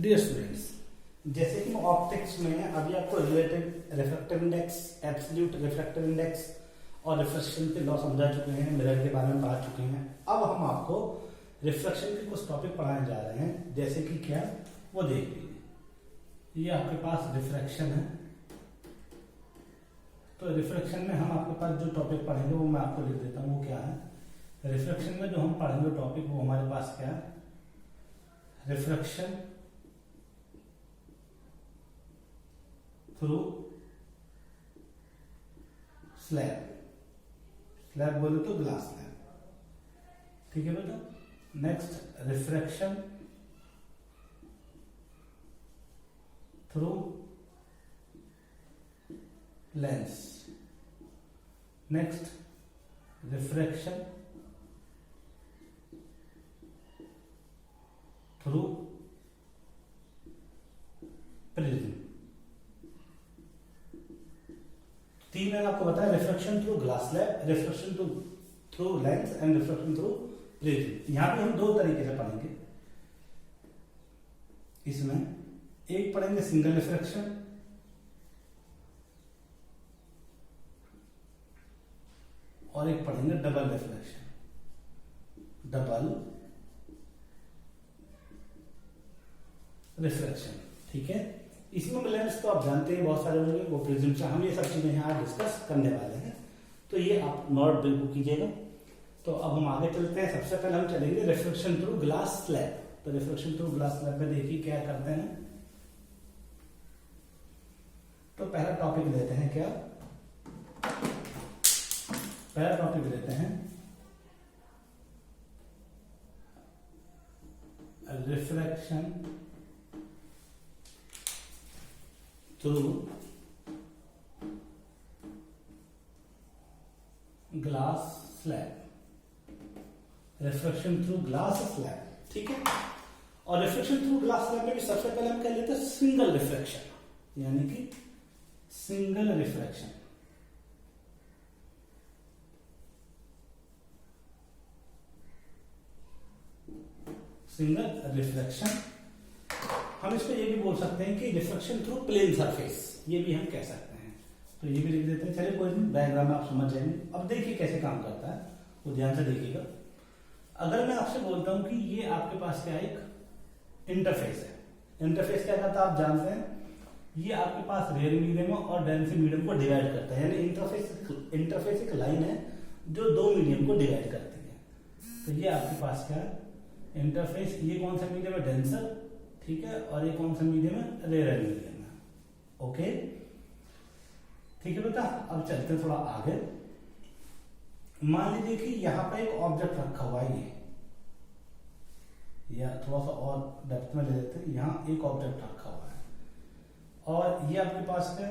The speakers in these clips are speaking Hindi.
डियर स्टूडेंट्स, जैसे कि ऑप्टिक्स में अभी आपको relative refractive index, absolute refractive index और रिफ्लेक्शन के लॉ समझा चुके हैं, मिरर के बारे में पढ़ा चुके हैं। अब हम आपको रिफ्लेक्शन के कुछ टॉपिक पढ़ाने जा रहे हैं, जैसे कि क्या, वो देख लीजिए। ये आपके पास रिफ्रैक्शन है, तो रिफ्रैक्शन में हम आपके पास जो टॉपिक पढ़ेंगे वो मैं आपको लिख देता हूँ। वो क्या है? रिफ्रैक्शन में जो हम पढ़ेंगे टॉपिक वो हमारे पास क्या है? रिफ्रैक्शन थ्रू स्लैब, स्लैब बोले तो ग्लास स्लैब, ठीक है बेटा। Next refraction through lens, next refraction through prism. तीन मैंने आपको बताया, refraction through glass slab, refraction through lens and refraction through prism. यहां पे हम दो तरीके से पढ़ेंगे। इसमें एक पढ़ेंगे सिंगल रिफ्रैक्शन और एक पढ़ेंगे डबल रिफ्रैक्शन, डबल रिफ्रैक्शन, ठीक है। इसमें लेंस तो आप जानते हैं, बहुत सारे होंगे, वो प्रिज्म से हम ये सब चीजें यहाँ डिस्कस करने वाले हैं, तो ये आप नोट बिल्कुल कीजिएगा। तो अब हम आगे चलते हैं। सबसे पहले हम चलेंगे रिफ्रैक्शन थ्रू ग्लास स्लैब। तो रिफ्रैक्शन थ्रू ग्लास स्लैब में देखिए क्या करते हैं। तो पहला टॉपिक लेते हैं, क्या पहला टॉपिक लेते हैं refraction through glass slab, refraction through glass slab, ठीक है। और रिफ्रैक्शन थ्रू ग्लास स्लैब में भी सबसे पहले हम क्या लेते हैं? सिंगल रिफ्रैक्शन, यानी कि सिंगल रिफ्रैक्शन। सिंगल रिफ्रैक्शन हम इसको ये भी बोल सकते हैं कि रिफ्रैक्शन थ्रू प्लेन सरफेस, ये भी हम कह सकते हैं। तो ये भी लिख देते हैं। चलिए कोई नहीं, डायग्राम में आप समझ जाएंगे। अब देखिए कैसे काम करता है, वो ध्यान से देखिएगा। अगर मैं आपसे बोलता हूं कि ये आपके पास क्या एक इंटरफेस है। इंटरफेस क्या करता है आप जानते हैं, ये आपके पास रेयर मीडियम और डेंस मीडियम को डिवाइड करता है। यानी इंटरफेस एक लाइन है जो दो मीडियम को डिवाइड करती है। तो ये आपके पास क्या है? इंटरफेस। ये कौन सा मीडियम है? डेंसर, ठीक है। और ये कौन सा मीडियम है? रेयर मीडियम है। ओके, ठीक है बेटा। अब चलते हैं थोड़ा आगे। मान लीजिए कि यहां पर एक ऑब्जेक्ट रखा हुआ है, या थोड़ा सा और डेप्थ में ले लेते हैं। यहां एक ऑब्जेक्ट रखा हुआ है और ये आपके पास है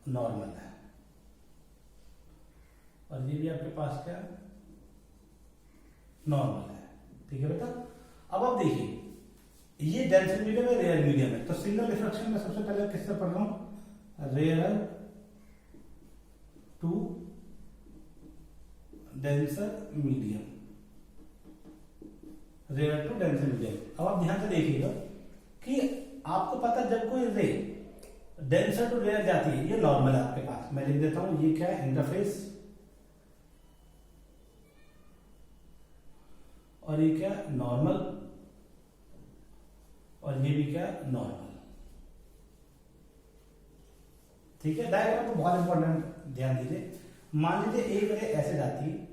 नॉर्मल है, और ये भी आपके पास क्या है? नॉर्मल है, ठीक है बेटा। अब आप देखिए, ये डेंसर मीडियम है, रेयर मीडियम है। तो सिंगल रिफ्रैक्शन में सबसे पहले किससे पढ़ रहा हूं? Rare to denser medium, rare to denser medium. अब आप ध्यान से देखिएगा कि आपको पता है जब कोई रे डेंसर टू रेयर जाती है, ये नॉर्मल है आपके पास। मैं लिख देता हूं, ये क्या है? इंटरफेस, और ये क्या? नॉर्मल, और ये भी क्या? नॉर्मल, ठीक है। डायग्राम को बहुत इंपॉर्टेंट ध्यान दीजिए। मान लीजिए एक रे ऐसे जाती है,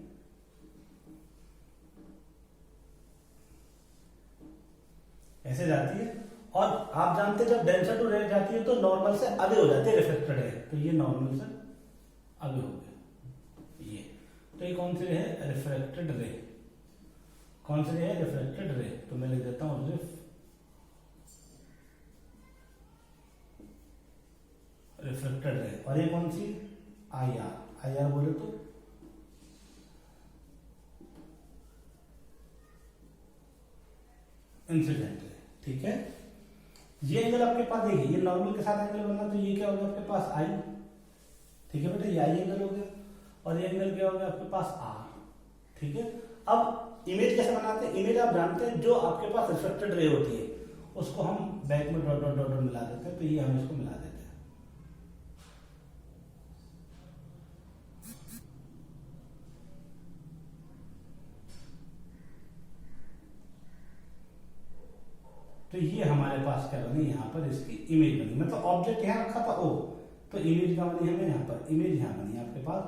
ऐसे जाती है, और आप जानते हैं जब डेंसर टू रेयर जाती है तो नॉर्मल से आगे हो जाती है रिफ्लेक्टेड रे। तो ये नॉर्मल से आगे हो गया ये। तो ये कौन सी रे है? Reflected ray. कौन सी रे है? Reflected ray. तो मैं लिख देता हूं रिफ्लेक्टेड रे। और ये कौन सी? I R. आई आर बोले तो इंसिडेंट रे, ठीक है। ये एंगल आपके पास देखिए, ये नॉर्मल के साथ एंगल बना, तो ये क्या होगा आपके पास? आई, ठीक है बेटा। ये आई एंगल हो गया, और ये एंगल क्या हो गया आपके पास? आर, ठीक है। अब इमेज कैसे बनाते हैं? इमेज आप जानते हैं, जो आपके पास रिफ्लेक्टेड रे होती है उसको हम बैक में डॉट डॉट डॉट डॉट मिला देते हैं, तो ये हम इसको मिला देते हैं। तो ये हमारे पास क्या बनी, यहाँ पर इसकी इमेज बनी, मतलब ऑब्जेक्ट यहाँ रखा था ओ, तो इमेज क्या बनी हमें यहाँ पर, इमेज यहाँ बनी आपके पास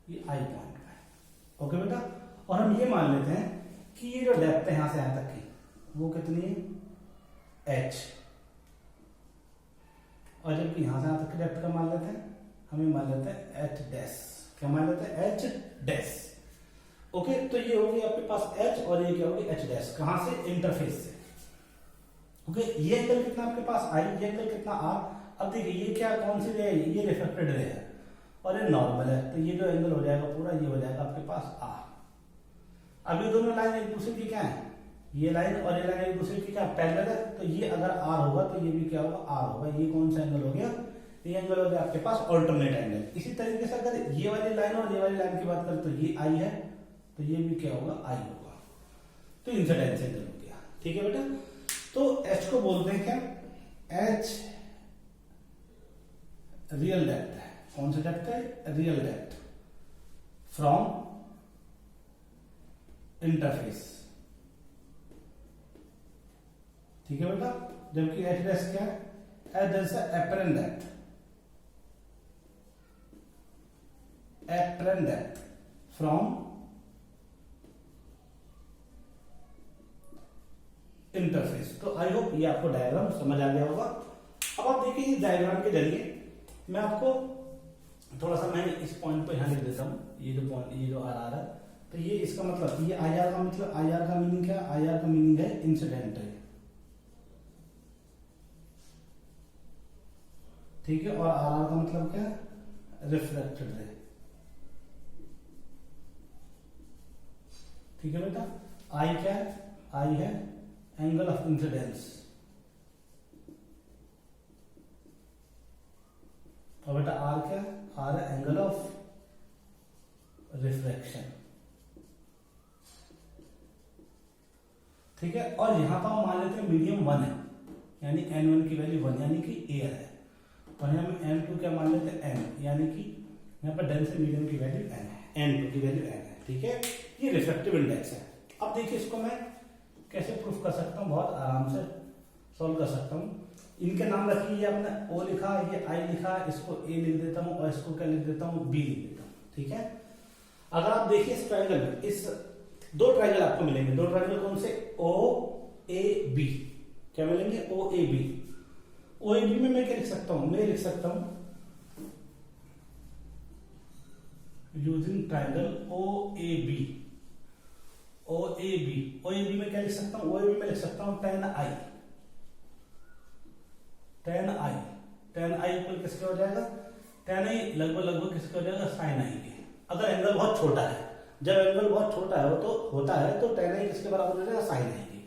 ये आई पॉइंट का है। ओके बेटा, और हम ये मान लेते हैं कि ये जो डेप्थ है यहाँ से यहाँ तक की वो कितनी है, h, और जबकि यहां से यहां तक की डेप्थ का मान लेते हैं, हमें मान लेते हैं h डैश, क्या मान लेते हैं, h डैश। ओके, तो ये होगी आपके पास h और ये क्या होगी, h डैश, कहां से, इंटरफेस से। ओके, ये एंगल कितना आपके पास i, ये एंगल कितना r। अब देखिए ये क्या, कौन सी रे है, ये रिफ्लेक्टेड रे है और ये नॉर्मल है, तो ये जो एंगल हो जाएगा पूरा, ये हो जाएगा आपके पास r। अब ये दोनों लाइन एक दूसरे की क्या है, ये लाइन और ये लाइन एक दूसरे की क्या पैरेलल है, तो ये अगर r होगा तो ये भी क्या होगा, r होगा। ये कौन सा एंगल हो गया, ये एंगल हो गया आपके पास ऑल्टरनेट एंगल। इसी तरीके से अगर ये वाली लाइन और ये वाली लाइन की बात करें तो ये i है, तो ये भी क्या होगा, i होगा, तो इंसिडेंस एंगल हो गया। ठीक है बेटा, तो h को बोलते हैं क्या, h रियल डेप्थ है। कौन सा डेप्थ है, रियल डेप्थ फ्रॉम इंटरफेस। ठीक है बेटा, जबकि h डैश क्या है, h डैश है apparent depth, apparent depth from interface. तो आई होप ये आपको डायग्राम समझ आ गया होगा। अब आप देखिए इस डायग्राम के जरिए मैं आपको थोड़ा सा, मैं इस पॉइंट पे यहां लिख देता हूं, ये जो पॉइंट, ये जो आर है, तो ये इसका मतलब, ये आई आर का मतलब, आई आर का मीनिंग क्या है, आई आर का मीनिंग है इंसिडेंट रे। ठीक है, और आर आर का मतलब क्या है, रिफ्लेक्टेड रे। ठीक है बेटा, आई क्या है, आई है एंगल ऑफ इंसिडेंस, और बेटा आर क्या है, आर है एंगल ऑफ रिफ्लेक्शन। ठीक है, और यहां पर हम मान लेते हैं मीडियम 1 है, यानी n1 की वैल्यू 1 यानी कि एयर है, और यहाँ में n2 क्या मान लेते हैं n, यानी कि यहाँ पर डेंस मीडियम की वैल्यू n है, n2 की वैल्यू n है। ठीक है, ये रिफ्लेक्टिव इंडेक्स है। अब देखिए इसको मैं कैसे प्रूफ कर सकता हूँ, बहुत आराम से सॉल्व कर सकता हूँ। इनके नाम रखिए, आपने O लिखा, ये I लिखा, इसको A लिख देता हूँ और इसको क्या लिख देता हूँ, B लिख देता हूँ। ठीक है, अगर आप देखिए इस ट्रायंगल में, इस दो ट्रायंगल आपको मिलेंगे, दो ट्रायंगल कौन से, OAB, क्या मिलेंगे, OAB। OAB में मैं क्या लिख सकता हूँ, मैं लिख सकता हूँ यूजिंग ट्रायंगल OAB। OAB में क्या लिख सकता हूँ, OAB में लिख सकता हूँ tan i, tan i equal किसके हो जाएगा, tan i लगभग किसके हो जाएगा, sin i के। अगर एंगल बहुत छोटा है, जब एंगल बहुत छोटा है तो होता है, तो tan i किसके बराबर हो जाएगा, sin i के,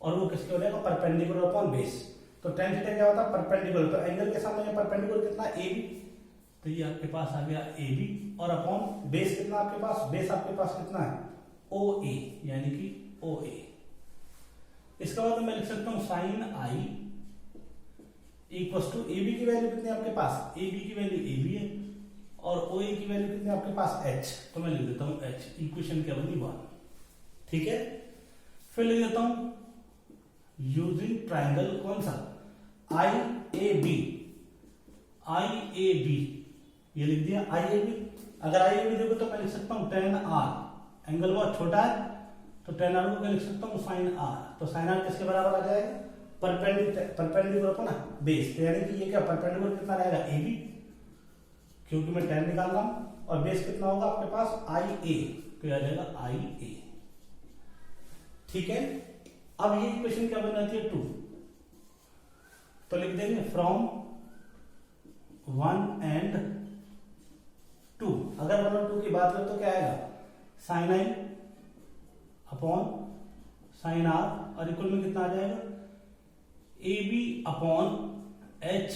और वो किसके हो जाएगा, परपेंडिकुलर अपॉन बेस। तो tan थीटा क्या होता है, परपेंडिकुलर, तो एंगल के सामने परपेंडिकुलर कितना, AB, तो ये आपके पास आ गया AB, और अपॉन बेस कितना आपके पास, बेस आपके पास कितना है, OA, यानी कि OA। इसका मतलब मैं लिख सकता हूं sin i equal to AB की वैल्यू कितनी है आपके पास, AB की वैल्यू AB है, और OA की वैल्यू कितनी है आपके पास, H, तो मैं लिख देता हूं H। इक्वेशन क्या बनी, 1। ठीक है, फिर लिख देता हूं यूजिंग ट्रायंगल कौन सा, IAB, ये लिख दिया IAB। अगर IAB देखो तो मैं लिख सकता हूं tan r, एंगल बहुत छोटा है तो tan r को क्या लिख सकता हूं, sin r, तो sin r किसके बराबर आ जाएगा, परपेंडिकुलर अपॉन बेस, यानी कि ये क्या परपेंडिकुलर कितना रहेगा, AB, क्योंकि मैं tan निकाल रहा हूं, और बेस कितना होगा आपके पास, IA, तो आ जाएगा IA। ठीक है, अब ये इक्वेशन क्या बन जाती है, 2, तो लिख देंगे फ्रॉम 1 and 2। अगर 1 और 2 की बात करें तो क्या आएगा, sin i upon sin r, और इक्वल में कितना आ जाएगा, AB अपॉन H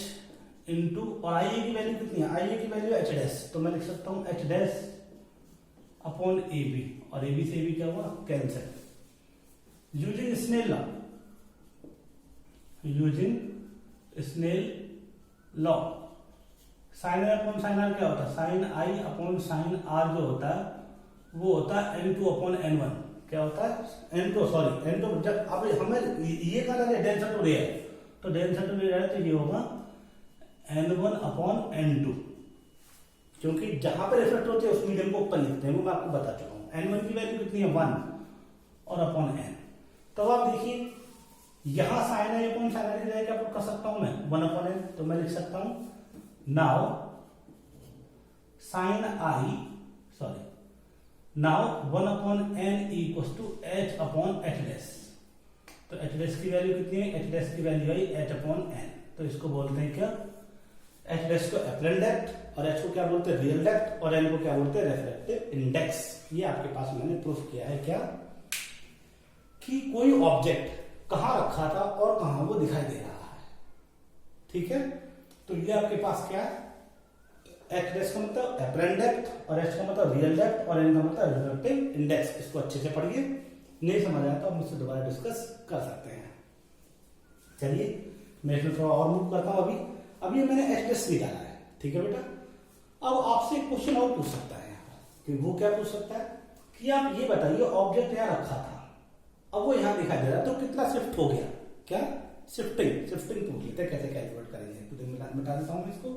इंटू, और IA की वैल्यू कितनी है, IA की वैल्यू H डैश, तो मैं लिख सकता हूं H डैश अपॉन AB, और ए बी से ए बी क्या हुआ, cancel. Using Snell law, using Snell law, sine i upon sine r क्या होता है, sine i upon sine r जो होता है वो होता है n2 अपॉन n1। क्या होता है n2, सॉरी n2, जब अब हमें ये कहा जाए डेंसर टू रेयर, तो डेंसर टू रेयर है तो ये होगा n1 अपॉन n2, क्योंकि जहां पर रिफ्लेक्ट होते हैं उस मीडियम को ऊपर लिखते हैं, वो मैं आपको बता चुका हूँ। n1 की वैल्यू कितनी है 1 और अपॉन n। तो आप देखिए यहां sine i upon sine r की जगह क्या पुट कर सकता हूं मैं 1 अपॉन n, तो मैं लिख सकता हूं now sine i, sorry now 1 upon n equals to h upon h dash. तो h डैश की वैल्यू कितनी है, h डैश की value i h upon n। तो इसको बोलते हैं क्या, h डैश को एप्लेन डेप्थ, और h को क्या बोलते हैं रियल डेप्थ, और n को क्या बोलते हैं रेफ्रेक्टिव इंडेक्स। ये आपके पास मैंने प्रूफ किया है क्या, कि कोई ऑब्जेक्ट कहां रखा था और कहां वो दिखाई दे रहा है। ठीक है, तो ये आपके पास क्या है, h डैश का मतलब एप्लेन डेप्थ, और h का मतलब रियल डेप्थ, और n का मतलब रिफ्लेक्टिव इंडेक्स। इसको अच्छे से पढ़िए, नहीं समझ आया तो हम मुझसे दोबारा डिस्कस कर सकते हैं। चलिए मैं इसमें थोड़ा और मूव करता हूं। अभी मैंने h डैश निकाला है, ठीक है बेटा। अब आपसे एक क्वेश्चन और पूछ सकता है यहाँ पर, कि वो क्या पूछ सकता है कि आप ये बताइए ऑब्जेक्ट यहाँ रखा था, अब वो यहाँ दिखाई दे रहा है, तो कितना शिफ्ट हो गया, क्या शिफ्टिंग पूछ लेते हैं, कैसे कैलकुलेट करेंगे। तो मिटा देता हूं इसको,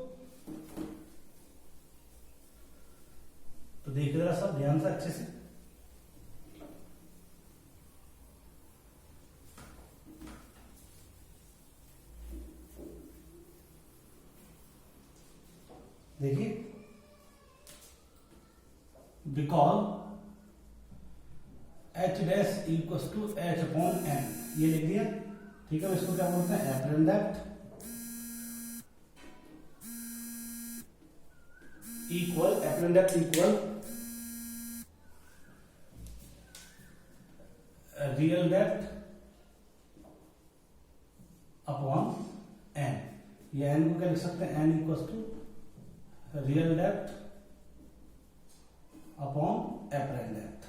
तो देखिए जरा सब ध्यान से अच्छे से। देखिए because h dash equals to h upon n, ये लिख दिया। ठीक है, इसको क्या बोलते हैं apparent depth equal, apparent depth equal real depth upon n। ये n को क्या लिख सकते हैं, n equals to real depth upon apparent depth.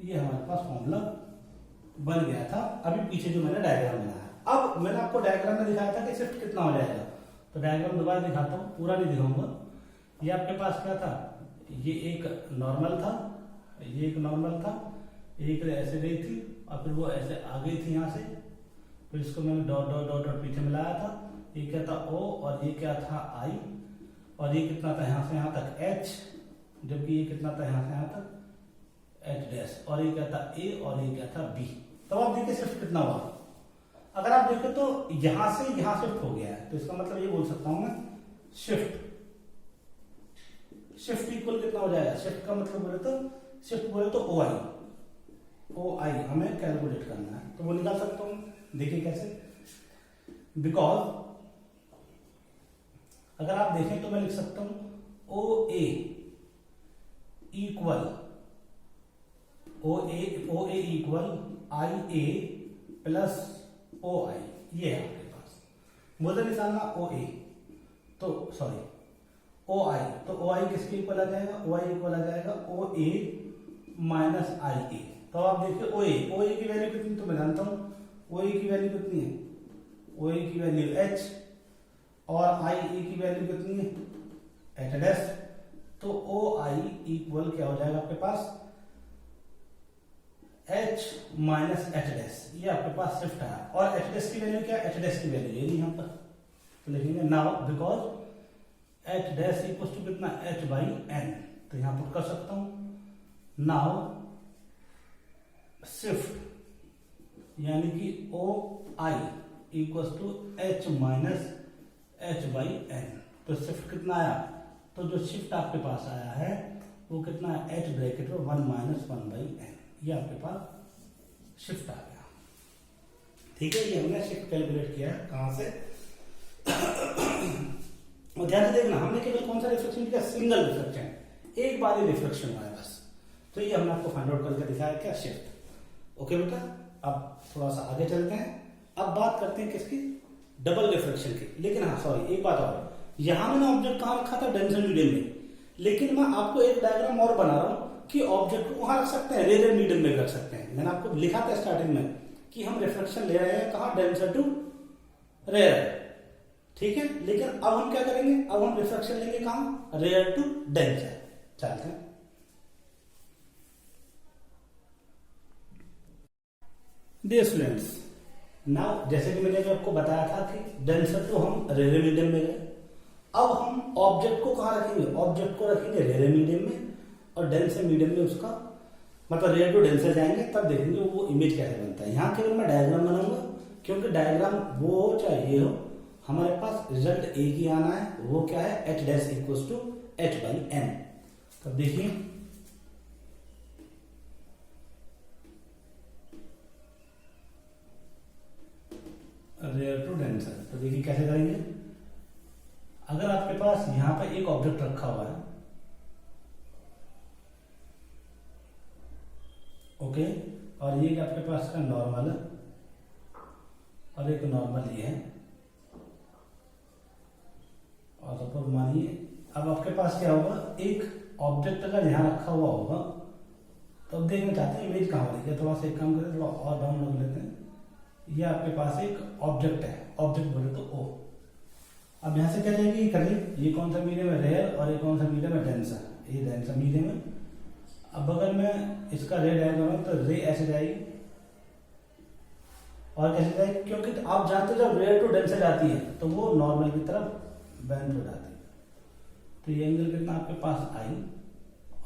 ये हमारे पास फॉर्मूला बन गया था। अभी पीछे जो मैंने डायग्राम बनाया, अब मैंने आपको डायग्राम में दिखाया था कि शिफ्ट कितना हो जाएगा, तो डायग्राम दोबारा दिखाता हूँ, पूरा नहीं दिखाऊंगा। ये आपके पास क्या था, ये एक नॉर्मल था, ये एक नॉर्मल था, एक ऐसे गई थी और फिर वो ऐसे आ गई थी यहाँ से, फिर इसको मैंने डॉट डॉट डॉट डॉट पीछे मिलाया था। ये क्या था O, और ये क्या था I, और ये कितना था यहाँ से यहाँ तक H, जबकि ये कितना था यहाँ से यहाँ तक H डैश, और ये क्या था A, और ये क्या था B। तो आप देखिए शिफ्ट कितना हुआ। अगर आप देखें तो यहां से यहां शिफ्ट हो गया है, तो इसका मतलब ये बोल सकता हूं मैं शिफ्ट इक्वल कितना हो जाएगा, शिफ्ट का मतलब बोले तो ओ आई हमें कैलकुलेट करना है, तो वो निकाल सकता हूं। देखिए कैसे, बिकॉज अगर आप देखें तो मैं लिख सकता हूं ओ ए इक्वल आई ए प्लस ओ आई। ये है आपके पास, मुझे निकालना ओ ए, तो सॉरी ओ आई, तो ओ आई किसके इक्वल आ जाएगा, ओ आई इक्वल आ जाएगा ओ ए माइनस आई ए। तो आप देखिए ओ ए की वैल्यू कितनी, तो मैं जानता हूं ओ ए की वैल्यू कितनी है, ओ ए की वैल्यू h, और आई ए की वैल्यू कितनी है h डैश। तो ओ आई इक्वल क्या हो जाएगा आपके पास h माइनस h डैश। ये आपके पास शिफ्ट है, और h डैश की वैल्यू क्या है, h डैश की वैल्यू ये यहाँ पर तो लिखेंगे now because h dash equal to कितना h बाई n, तो यहां पुट कर सकता हूं नाउ शिफ्ट यानी कि O I equal to h minus h by n। तो शिफ्ट कितना आया, तो जो शिफ्ट आपके पास आया है वो कितना है h ब्रैकेट में 1 माइनस 1 बाई n। ये आपके पास शिफ्ट आ गया। ठीक है, ये हमने शिफ्ट कैलकुलेट किया है कहां से और ध्यान से देखना, हमने केवल कौन सा रिफ्लेक्शन किया, सिंगल रिफ्लेक्शन, एक बार ही रिफ्लेक्शन हुआ है बस। तो ये हमने आपको फाइंड आउट करके दिखाया क्या, शिफ्ट। ओके बेटा, अब थोड़ा सा आगे चलते हैं। अब बात करते हैं किसकी, डबल रिफ्लेक्शन की। लेकिन हाँ सॉरी, एक बात और, यहां मैंने ऑब्जेक्ट कहां रखा था, डेंसर मीडियम में, लेकिन मैं आपको एक डायग्राम और बना रहा हूं कि ऑब्जेक्ट को वहां रख सकते हैं, रेयर मीडियम में रख सकते हैं। मैंने आपको लिखा था स्टार्टिंग में कि हम रिफ्लेक्शन ले रहे हैं कहां, डेंसर टू रेयर, ठीक है। लेकिन अब हम क्या करेंगे, अब हम रिफ्लेक्शन लेंगे कहां, रेयर टू डेंसर। चलते हैं। डियर स्टूडेंट्स, नाउ जैसे कि मैंने आपको बताया था कि डेंसर टू हम रेयर मीडियम में गए। अब हम ऑब्जेक्ट को कहां रखेंगे, ऑब्जेक्ट को रखेंगे रेयर मीडियम में, और डेंसर मीडियम में उसका मतलब रेयर टू डेंसर जाएंगे, तब देखेंगे वो इमेज कैसे बनता है। यहाँ केवल मैं डायग्राम बनाऊंगा, क्योंकि डायग्राम वो हो चाहे ये हो, हमारे पास रिजल्ट एक ही आना है। वो क्या है, h dash equals to h/n। तब देखिए रेयर टू डेंसर, तो देखिए कैसे करेंगे। अगर आपके पास यहां पर एक ऑब्जेक्ट रखा हुआ है, ओके, और ये आपके पास का नॉर्मल है और एक नॉर्मल ये है, और सपोज मानिए अब आपके पास क्या होगा, एक ऑब्जेक्ट अगर यहां रखा हुआ होगा तो अब देखना चाहते हैं इमेज कहां बनेगी। थोड़ा सा एक काम करें, थोड़ा और डाउन लग लेते हैं। ये आपके पास एक ऑब्जेक्ट है, ऑब्जेक्ट बोले तो ओ। अब यहां से क्या जाएगी, करिए ये कौन सा मीडियम है, रेयर, और ये कौन सा मीडियम है, डेंसर। ये डेंसर मीडियम है। अब अगर मैं इसका रे डायग्राम तो रे ऐसे जाएगी और कैसे जाएगी, क्योंकि तो आप जानते हो जब रेयर टू डेंसर जाती है तो वो नॉर्मल की तरफ बेंड हो जाती है। तो ये एंगल कितना आपके पास आई,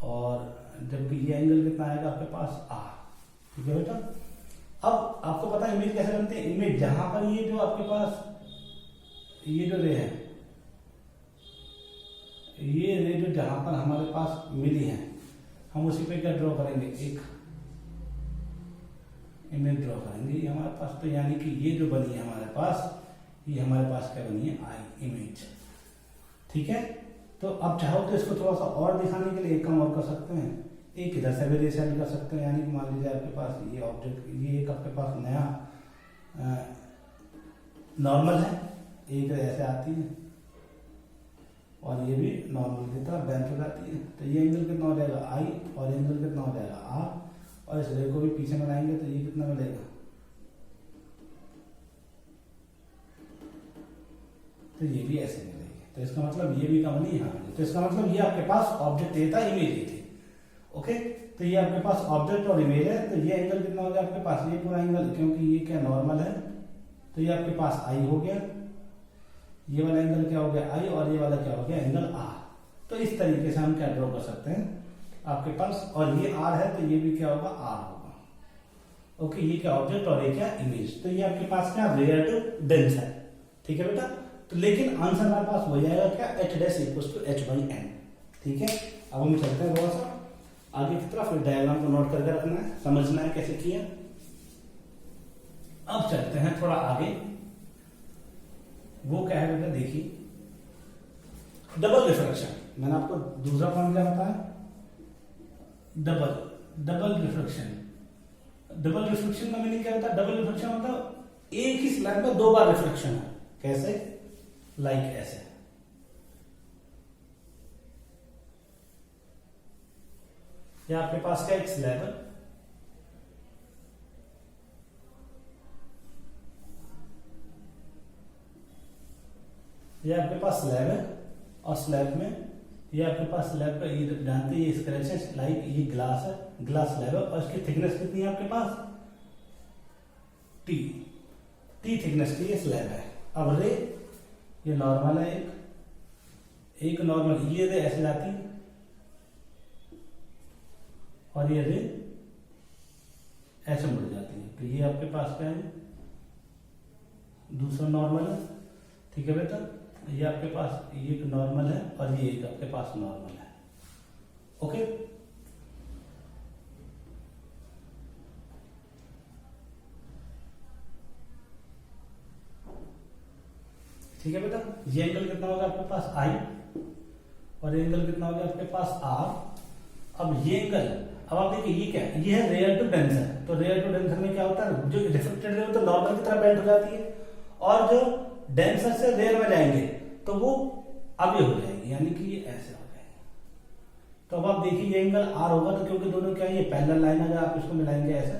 और जबकि ये एंगल कितना आएगा आपके पास आ, ठीक है बेटा। अब आपको पता है इमेज कैसे बनती है, इमेज जहां पर ये जो आपके पास ये जो रे है, ये रे जो जहां पर हमारे पास मिली है, हम उसी पे क्या ड्रॉ करेंगे, एक इमेज ड्रॉ करेंगे ये हमारे पास। तो यानी कि ये जो बनी है हमारे पास, ये हमारे पास क्या बनी है, आई इमेज, ठीक है। तो अब चाहो तो इसको थोड़ा सा और दिखाने के लिए एक काम और कर सकते हैं, एक इधर से भी रिसेंड कर सकते हैं। यानी कि मान लीजिए आपके पास ये ऑब्जेक्ट, ये एक आपके पास नया नॉर्मल है, एक ऐसे आती है और ये भी नॉर्मल की तरह बेंड हो जाती है। तो ये एंगल कितना हो जाएगा, आई, और एंगल कितना हो जाएगा, आर, और इस रे को भी पीछे में लाएंगे तो ये कितना मिलेगा, तो ये भी ऐसे मिलेगी। तो इसका मतलब ये भी कम नहीं है। तो इसका मतलब ये आपके पास ऑब्जेक्ट ये था, इमेज ये थी, ओके। तो ये आपके पास ऑब्जेक्ट और इमेज है। तो ये एंगल कितना हो गया आपके पास, ये पूरा एंगल, क्योंकि ये क्या नॉर्मल है, तो ये आपके पास आई हो गया, ये वाला एंगल क्या हो गया, आई, और ये वाला क्या हो गया, एंगल आर। तो इस तरीके से हम क्या ड्रॉ कर सकते हैं आपके पास, और ये आर है तो ये भी क्या होगा, आर होगा, ओके। ये क्या ऑब्जेक्ट और ये क्या इमेज। तो ये आपके पास क्या रेयर टू डेंसर, ठीक है बेटा। तो लेकिन आंसर हमारे पास हो जाएगा क्या, h dash equals to h/n, ठीक है। अब हम चलते हैं थोड़ा सा आगे की तरफ, डायग्राम को नोट करके रखना है, समझना है कैसे किया। अब चलते हैं थोड़ा आगे, वो क्या है बेटा, देखिए डबल रिफ्लेक्शन। मैंने आपको दूसरा फॉर्मूला बताया, डबल रिफ्लेक्शन। डबल रिफ्लेक्शन का मीनिंग क्या होता है, डबल रिफ्लेक्शन मतलब एक ही स्लैब में दो बार रिफ्लेक्शन है। कैसे, लाइक ऐसे, या आपके पास क्या एक स्लैब है, ये आपके पास स्लैब है, और स्लैब में ये आपके पास स्लैब का ये जानते हैं, ये स्क्रैच है, लाइक ये ग्लास है, ग्लास स्लैब है, और इसकी थिकनेस कितनी है आपके पास, टी थिकनेस की ये स्लैब है। अब रे ये नॉर्मल है, एक नॉर्मल, ये रे ऐसे जाती है, और ये रे ऐसे मुड़ जाती है। तो ये आपके पास क्या है, दूसरा नॉर्मल है, ठीक है बेटा। ये आपके पास ये एक नॉर्मल है, और ये एक आपके पास नॉर्मल है, ओके। ठीक है बेटा। ये एंगल कितना होगा आपके पास, आई, और एंगल कितना होगा आपके पास, आर। अब ये एंगल, अब आप देखिए ये क्या है, ये है रेयर टू डेंसर। तो रेयर टू डेंसर में क्या होता है, जो रिफ्लेक्टेड रे तो नॉर्मल की तरह बेंड हो जाती है, और जो डेंसर से रेयर में जाएंगे तो वो अब ये हो जाएगी, यानी कि ये ऐसे हो जाएगी, तो अब आप देखिए ये एंगल आर होगा, तो क्योंकि दोनों क्या है, ये पैरेलल लाइन है, अगर आप इसको मिलाएंगे ऐसा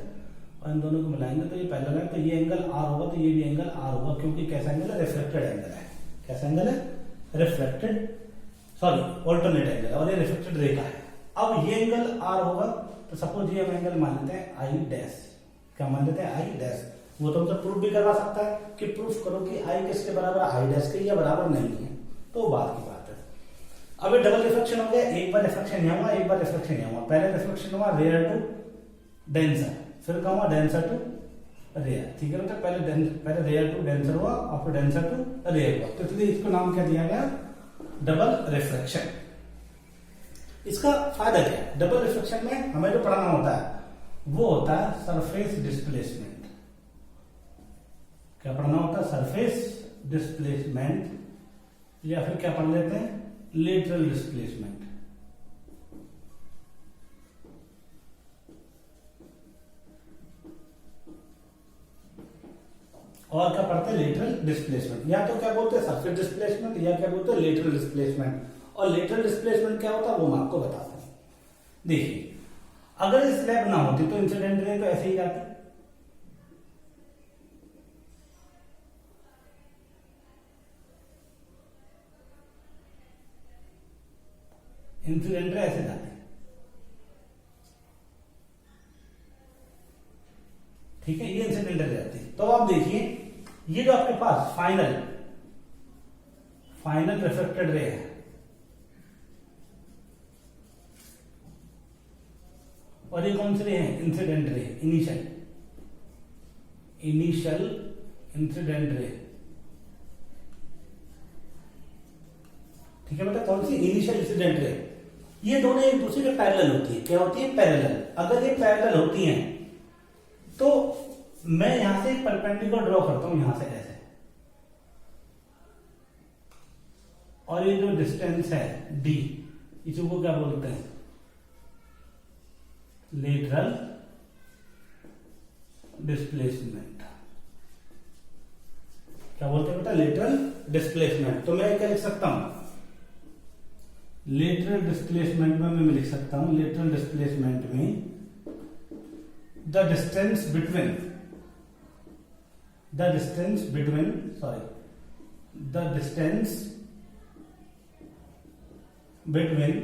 और इन दोनों को मिलाएंगे तो ये पैरेलल है, तो ये एंगल आर होगा, तो ये भी एंगल आर होगा, क्योंकि कैसा एंगल है, रिफ्लेक्टेड एंगल है। कैसा एंगल है, रिफ्लेक्टेड, सॉरी ऑल्टरनेट एंगल, और ये रिफ्लेक्टेड रे का है। अब ये एंगल आर होगा, तो सपोज ये हम एंगल मान लेते हैं आई डैश। क्या मान लेते हैं, आई डैश। वो तो मतलब प्रूफ भी करवा सकता है कि प्रूफ करो कि आई किसके बराबर है, आई डैश के, या बराबर नहीं है, तो बात की बात है। अब ये डबल रिफ्लेक्शन हो गया, एक बार रिफ्लेक्शन यहाँ हुआ, एक बार रिफ्लेक्शन यहाँ हुआ। पहले रिफ्लेक्शन हुआ रेयर टू डेंसर, फिर क्या हुआ, डेंसर टू रेयर। ठीक है बेटा, पहले रेयर टू डेंसर हुआ और फिर डेंसर टू रेयर हुआ, तो इसलिए इसको नाम क्या दिया गया, डबल रिफ्लेक्शन। इसका फायदा क्या है, डबल रिफ्लेक्शन में हमें जो पढ़ाना होता है वो होता है सरफेस डिस्प्लेसमेंट। क्या पढ़ना होता है, सरफेस डिस्प्लेसमेंट, या फिर क्या पढ़ लेते हैं, लेटरल डिस्प्लेसमेंट। और क्या पढ़ते हैं, लेटरल डिस्प्लेसमेंट, या तो क्या बोलते हैं सरफेस डिस्प्लेसमेंट, या क्या बोलते हैं लेटरल डिस्प्लेसमेंट। और लेटरल डिस्प्लेसमेंट क्या होता है वो मैं आपको बताता हूं। देखिए अगर ये स्लैब ना होती तो इंसिडेंट रे तो ऐसे ही जाती, इंसिडेंट रे ऐसे जाते, ठीक है, ये इंसिडेंट रे जाती। तो आप देखिए ये जो आपके पास फाइनल रिफ्लेक्टेड रे है, और ये कौन से रे है, incident ray, initial incident ray. ठीक है बेटा, कौन सी, इनिशियल इंसिडेंट रे। ये दोनों एक दूसरे के पैरेलल होती है। क्या होती है, पैरेलल। अगर ये पैरेलल होती हैं तो मैं यहां से एक परपेंडिकुलर ड्रॉ करता हूं, यहां से ऐसे, और ये जो डिस्टेंस है डी, इसको क्या बोलते हैं, लेटरल डिस्प्लेसमेंट। क्या बोलते हैं बेटा, लेटरल डिस्प्लेसमेंट। तो मैं क्या लिख सकता हूं, लेटरल डिस्प्लेसमेंट में मैं लिख सकता हूं, लेटरल डिस्प्लेसमेंट में the distance between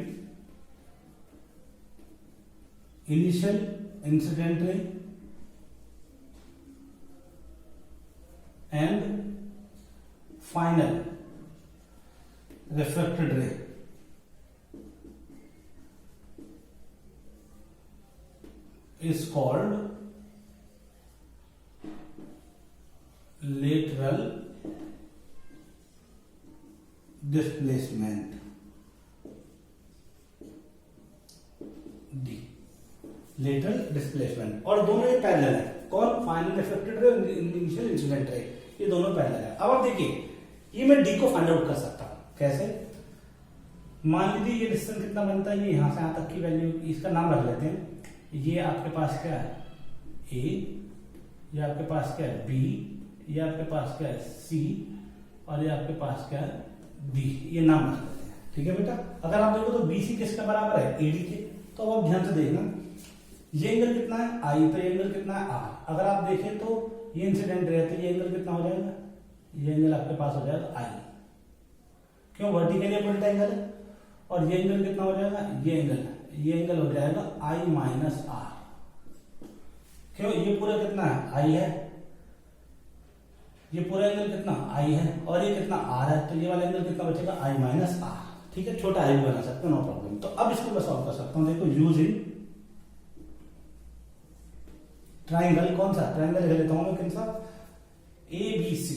initial incident ray and final refracted ray is called lateral displacement, D, lateral displacement. और दोनों ये पैरेलल है, कौन, final reflected ray, initial incident ray, ये दोनों पैरेलल है। अब आप देखिए ये मैं डी को फाइंड आउट कर सकता हूं, कैसे, मान लीजिए ये डिस्टेंस कितना बनता है, ये यहां से यहां तक की वैल्यू, इसका नाम रख लेते हैं, ये आपके पास क्या है, ए, ये आपके पास क्या है, बी, ये आपके पास क्या है, सी, और ये आपके पास क्या है, डी, ये नाम रख लेते हैं। ठीक है बेटा, अगर आप देखो तो बीसी किसके बराबर है, एडी के। तो अब आप ध्यान से देखना, ये एंगल कितना है, आई, तो ये एंगल कितना है, आर। अगर आप देखें तो ये इंसिडेंट रे है, तो ये एंगल कितना हो जाएगा, ये एंगल आपके पास हो जाएगा आई, क्यों, वर्टिकली अपोजिट एंगल है। और ये एंगल कितना हो जाएगा, ये एंगल हो जाएगा आई माइनस आर, क्यों, ये पूरा कितना है, आई है, ये पूरा एंगल कितना आई है, और ये कितना आर है, तो ये वाला एंगल कितना बचेगा, आई माइनस आर। ठीक है, छोटा आई भी बना सकते हो, नो प्रॉब्लम। तो अब इसको मैं सॉल्व कर सकता हूं, देखो यूजिंग ट्राइंगल, कौन सा ट्राइंगल ले लेता हूं मैं, कौन सा, A B C,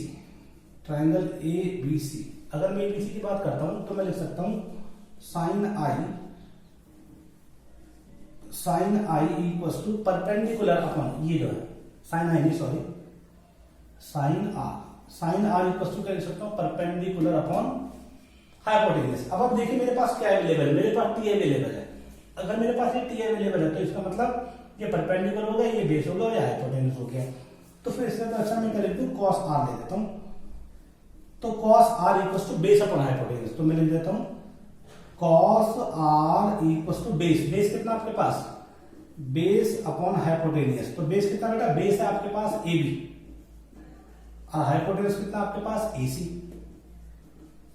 triangle A B C. अगर मैं एबीसी की बात करता हूं तो मैं लिख सकता हूं sine i equal to perpendicular upon, ये जो है साइन आई नहीं, sorry, sine r equal to क्या लिख सकता हूं, परपेंडिकुलर अपॉन हाइपोटेन्यूज। अब आप देखिए मेरे पास क्या अवेलेबल है, मेरे पास टी अवेलेबल है। अगर मेरे पास ये टी अवेलेबल है तो इसका मतलब ये परपेंडिकुलर हो गया, ये बेस हो गया, और ये हाइपोटेन्यूज हो गया। तो फिर इसका तो अच्छा मैं क्या लिख दूं, कॉस आर ले देता हूं। तो cos r equal to base upon hypotenuse, तो मैं लिख देता हूं cos r equal to base, base कितना आपके पास, बेस अपॉन हाइपोटेनियस। तो बेस कितना बेटा, बेस है आपके पास ए बी और हाइपोटेनियस कितना आपके पास ए सी।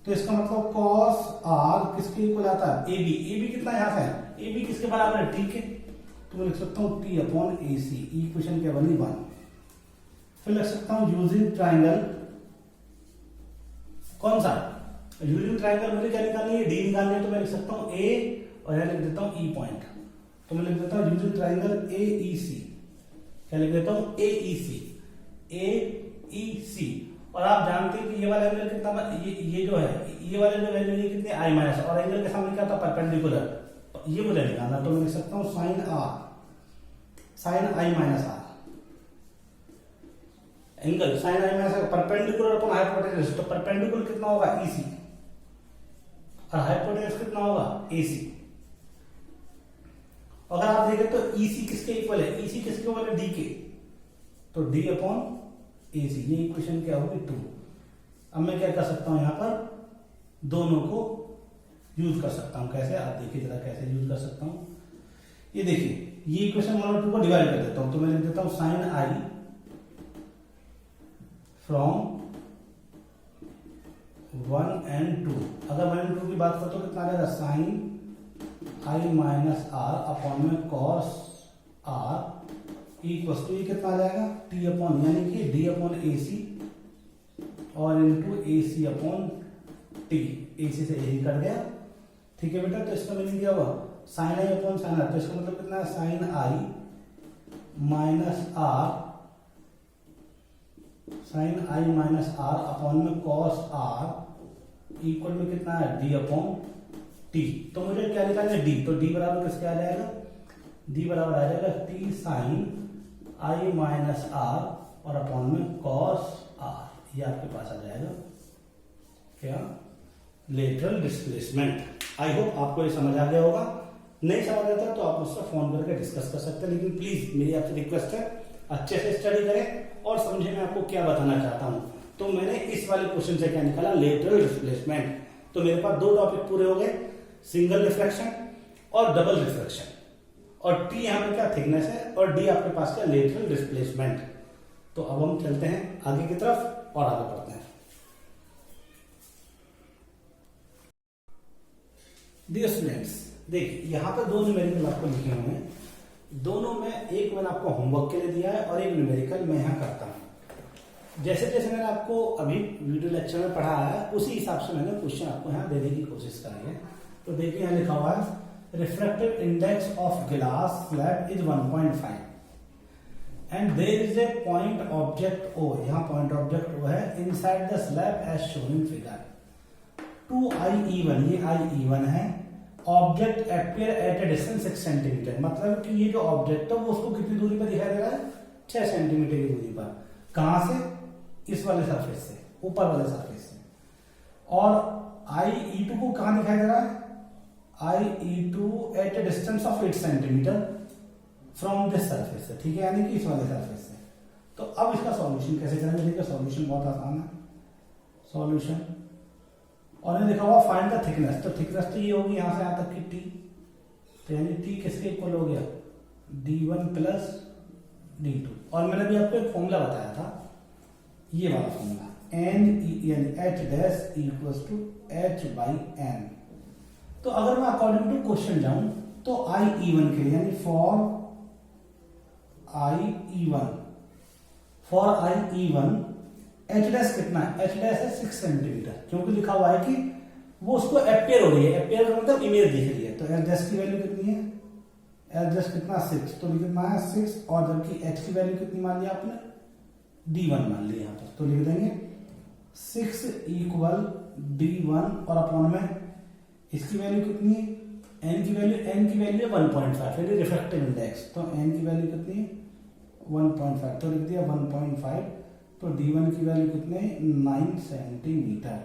तो इसका मतलब cos r किसके इक्वल आता है, ए बी। ए बी कितना यहां से है, ए बी किसके बराबर है, टी के। तो मैं लिख सकता हूं टी अपॉन ए सी, इक्वेशन क्या बनी 1। फिर लिख सकता हूं यूजिंग ट्राइंगल, कौन सा, यूजिंग ट्राइंगल मुझे क्या निकालनी है, डी निकालनी है। तो मैं लिख सकता हूं ए और यहां लिख देता हूं ई पॉइंट। तो मैं लिख देता हूं यूजिंग ट्राइंगल ए ई सी, क्या लिख देता हूं, ए ई सी, ए ई सी। और आप जानते हैं कि ये वाला एंगल कितना, ये जो है, ये वाला जो वैल्यू है कितनी, आई माइनस, और एंगल के सामने क्या था, परपेंडिकुलर। तो ये मुझे निकालना, तो मैं लिख सकता हूं sine r, sine i minus r, angle sine i minus perpendicular upon hypotenuse. तो परपेंडिकुलर कितना होगा, ईसी, और हाइपोटेन्यूज कितना होगा, एसी। अगर आप देखें तो ईसी किसके इक्वल है, ईसी किसके इक्वल है, डी के। तो डी अपॉन एसी, ये इक्वेशन क्या होगी 2। अब मैं क्या कर सकता हूं, यहां पर दोनों को यूज कर सकता हूं। कैसे, आप देखिए जरा कैसे यूज कर सकता हूं। ये देखिए, ये इक्वेशन 1 और 2 को डिवाइड कर देता हूं। तो मैं लिख देता हूं साइन आई फ्रॉम 1 and 2। अगर 1 and 2 की बात करो तो कितना आ जाएगा, sine i minus r upon में कॉस आर इक्वल टू, ये कितना आ जाएगा, टी अपॉन, यानी कि डी अपॉन ए सी और इंटू ए सी अपॉन टी। ए सी से ए ही कट गया, ठीक है बेटा। तो इसका मीनिंग क्या हुआ, sine i upon sine r. तो इसका मतलब कितना है, sine i minus r, sine i minus r upon में कॉस आर इक्वल में कितना है, डी अपॉन टी। तो मुझे क्या निकालना है, डी। तो डी बराबर किसके आ जाएगा, डी बराबर आ जाएगा T sine i minus r और अपॉन में कॉस आर। ये आपके पास आ जाएगा क्या, लेटरल डिस्प्लेसमेंट। आई होप आपको ये समझ आ गया होगा। नहीं समझ आता तो आप मुझसे फोन करके डिस्कस कर सकते हैं, लेकिन प्लीज मेरी आपसे रिक्वेस्ट है अच्छे से स्टडी करें और समझे मैं आपको क्या बताना चाहता हूं। तो मैंने इस वाले क्वेश्चन से क्या निकाला, लेटरल डिस्प्लेसमेंट। तो मेरे पास 2 टॉपिक पूरे हो गए, सिंगल रिफ्लेक्शन और डबल रिफ्लेक्शन। और टी यहां पे क्या थिकनेस है, और डी आपके पास क्या, लेटरल डिस्प्लेसमेंट। तो अब हम चलते हैं आगे की तरफ और आगे बढ़ते हैं। डियर स्टूडेंट्स, देखिए यहां पर 2 न्यूमेरिकल आपको लिखे हुए हैं। दोनों में एक मैंने आपको होमवर्क के लिए दिया है और एक न्यूमेरिकल मैं यहां करता हूं। जैसे जैसे मैंने आपको अभी वीडियो लेक्चर में पढ़ाया है उसी हिसाब से मैंने क्वेश्चन आपको यहां देने की कोशिश करी है। तो देखिए यहां लिखा हुआ है, refractive index of glass slab is 1.5 and there is a point object O. यहां पॉइंट ऑब्जेक्ट ओ है inside the slab as shown in figure. 2i E1, ये i E1 है। Object appear at a distance 6 centimetre, मतलब कि ये जो ऑब्जेक्ट है वो उसको कितनी दूरी पर दिखाई दे रहा है, 6 सेंटीमीटर की दूरी पर। कहां से, इस वाले सरफेस से, ऊपर वाले सरफेस से। और i E2 को कहां दिखाई दे रहा है, i E2 at a distance of 8 centimetre from this surface से, ठीक है, यानी कि इस वाले सरफेस से। तो अब इसका सॉल्यूशन कैसे करेंगे, देखिए सॉल्यूशन बहुत आसान है। सॉल्यूशन, और ये लिखा हुआ फाइंड द थिकनेस। तो थिकनेस तो ये होगी यहां से यहां तक की टी। तो यानी टी किसके इक्वल हो गया, d1 प्लस d2। और मैंने भी आपको एक फॉर्मूला बताया था, ये वाला formula, n h dash equals to h by n। तो अगर मैं अकॉर्डिंग टू क्वेश्चन जाऊं तो i E1 के लिए, यानी for i E1 H dash कितना है, एच डैश है 6 सेंटीमीटर, क्योंकि लिखा हुआ है कि वो उसको अपियर हो रही है, अपियर मतलब इमेज दिख रही है। तो एच डैश की वैल्यू कितनी है, एच डैश कितना 6, तो कितना है 6, और जबकि एच की वैल्यू कितनी मान लिया आपने, d1 मान लिया यहाँ पर। तो लिख देंगे 6 इक्वल d1 और अपॉन में इसकी वैल्यू कितनी है, n की वैल्यू है 1.5, यानी रिफ्रैक्टिव इंडेक्स। तो n की वैल्यू कितनी है 1.5, तो लिख दिया 1.5। तो d1 की वैल्यू कितने, 9 सेंटीमीटर।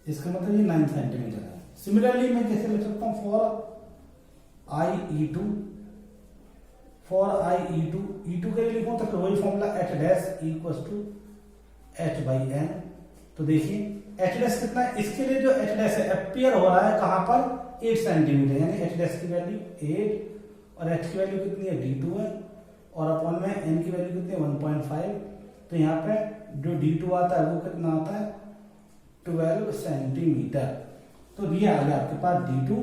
इसका मतलब ये 9 सेंटीमीटर है। सिमिलरली मैं कैसे लिख सकता हूं, फॉर E2 के लिए लिखूं तो वही formula h dash equal to h by n। तो देखिए एच डैश कितना है, इसके लिए जो एच डैश है अपीयर हो रहा है कहां पर 8 सेंटीमीटर, यानी एच डैश की वैल्यू 8 और एच की वैल्यू कितनी है d2 है और अपॉन में n की वैल्यू कितनी है 1.5। तो यहाँ पे जो d2 आता है वो कितना आता है 12 सेंटीमीटर। तो ये आ गया आपके पास d2।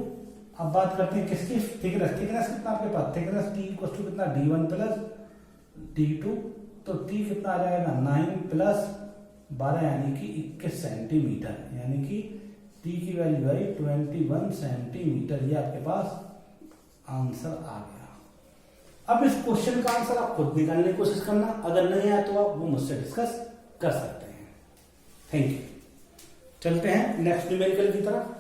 अब बात करते हैं किसकी थिकनेस, थिकनेस कितना आपके पास, थिकनेस t इक्वल टू कितना d1 प्लस d2। तो t कितना आ जाएगा 9 प्लस 12 यानी कि 21 सेंटीमीटर, यानी कि t की वैल्यू है 21 सेंटीमीटर। ये आपके पास आंसर आ गया। अब इस क्वेश्चन का आंसर आप खुद निकालने की कोशिश करना, अगर नहीं आया तो आप वो मुझसे डिस्कस कर सकते हैं। Thank you. चलते हैं नेक्स्ट न्यूमेरिकल की तरफ।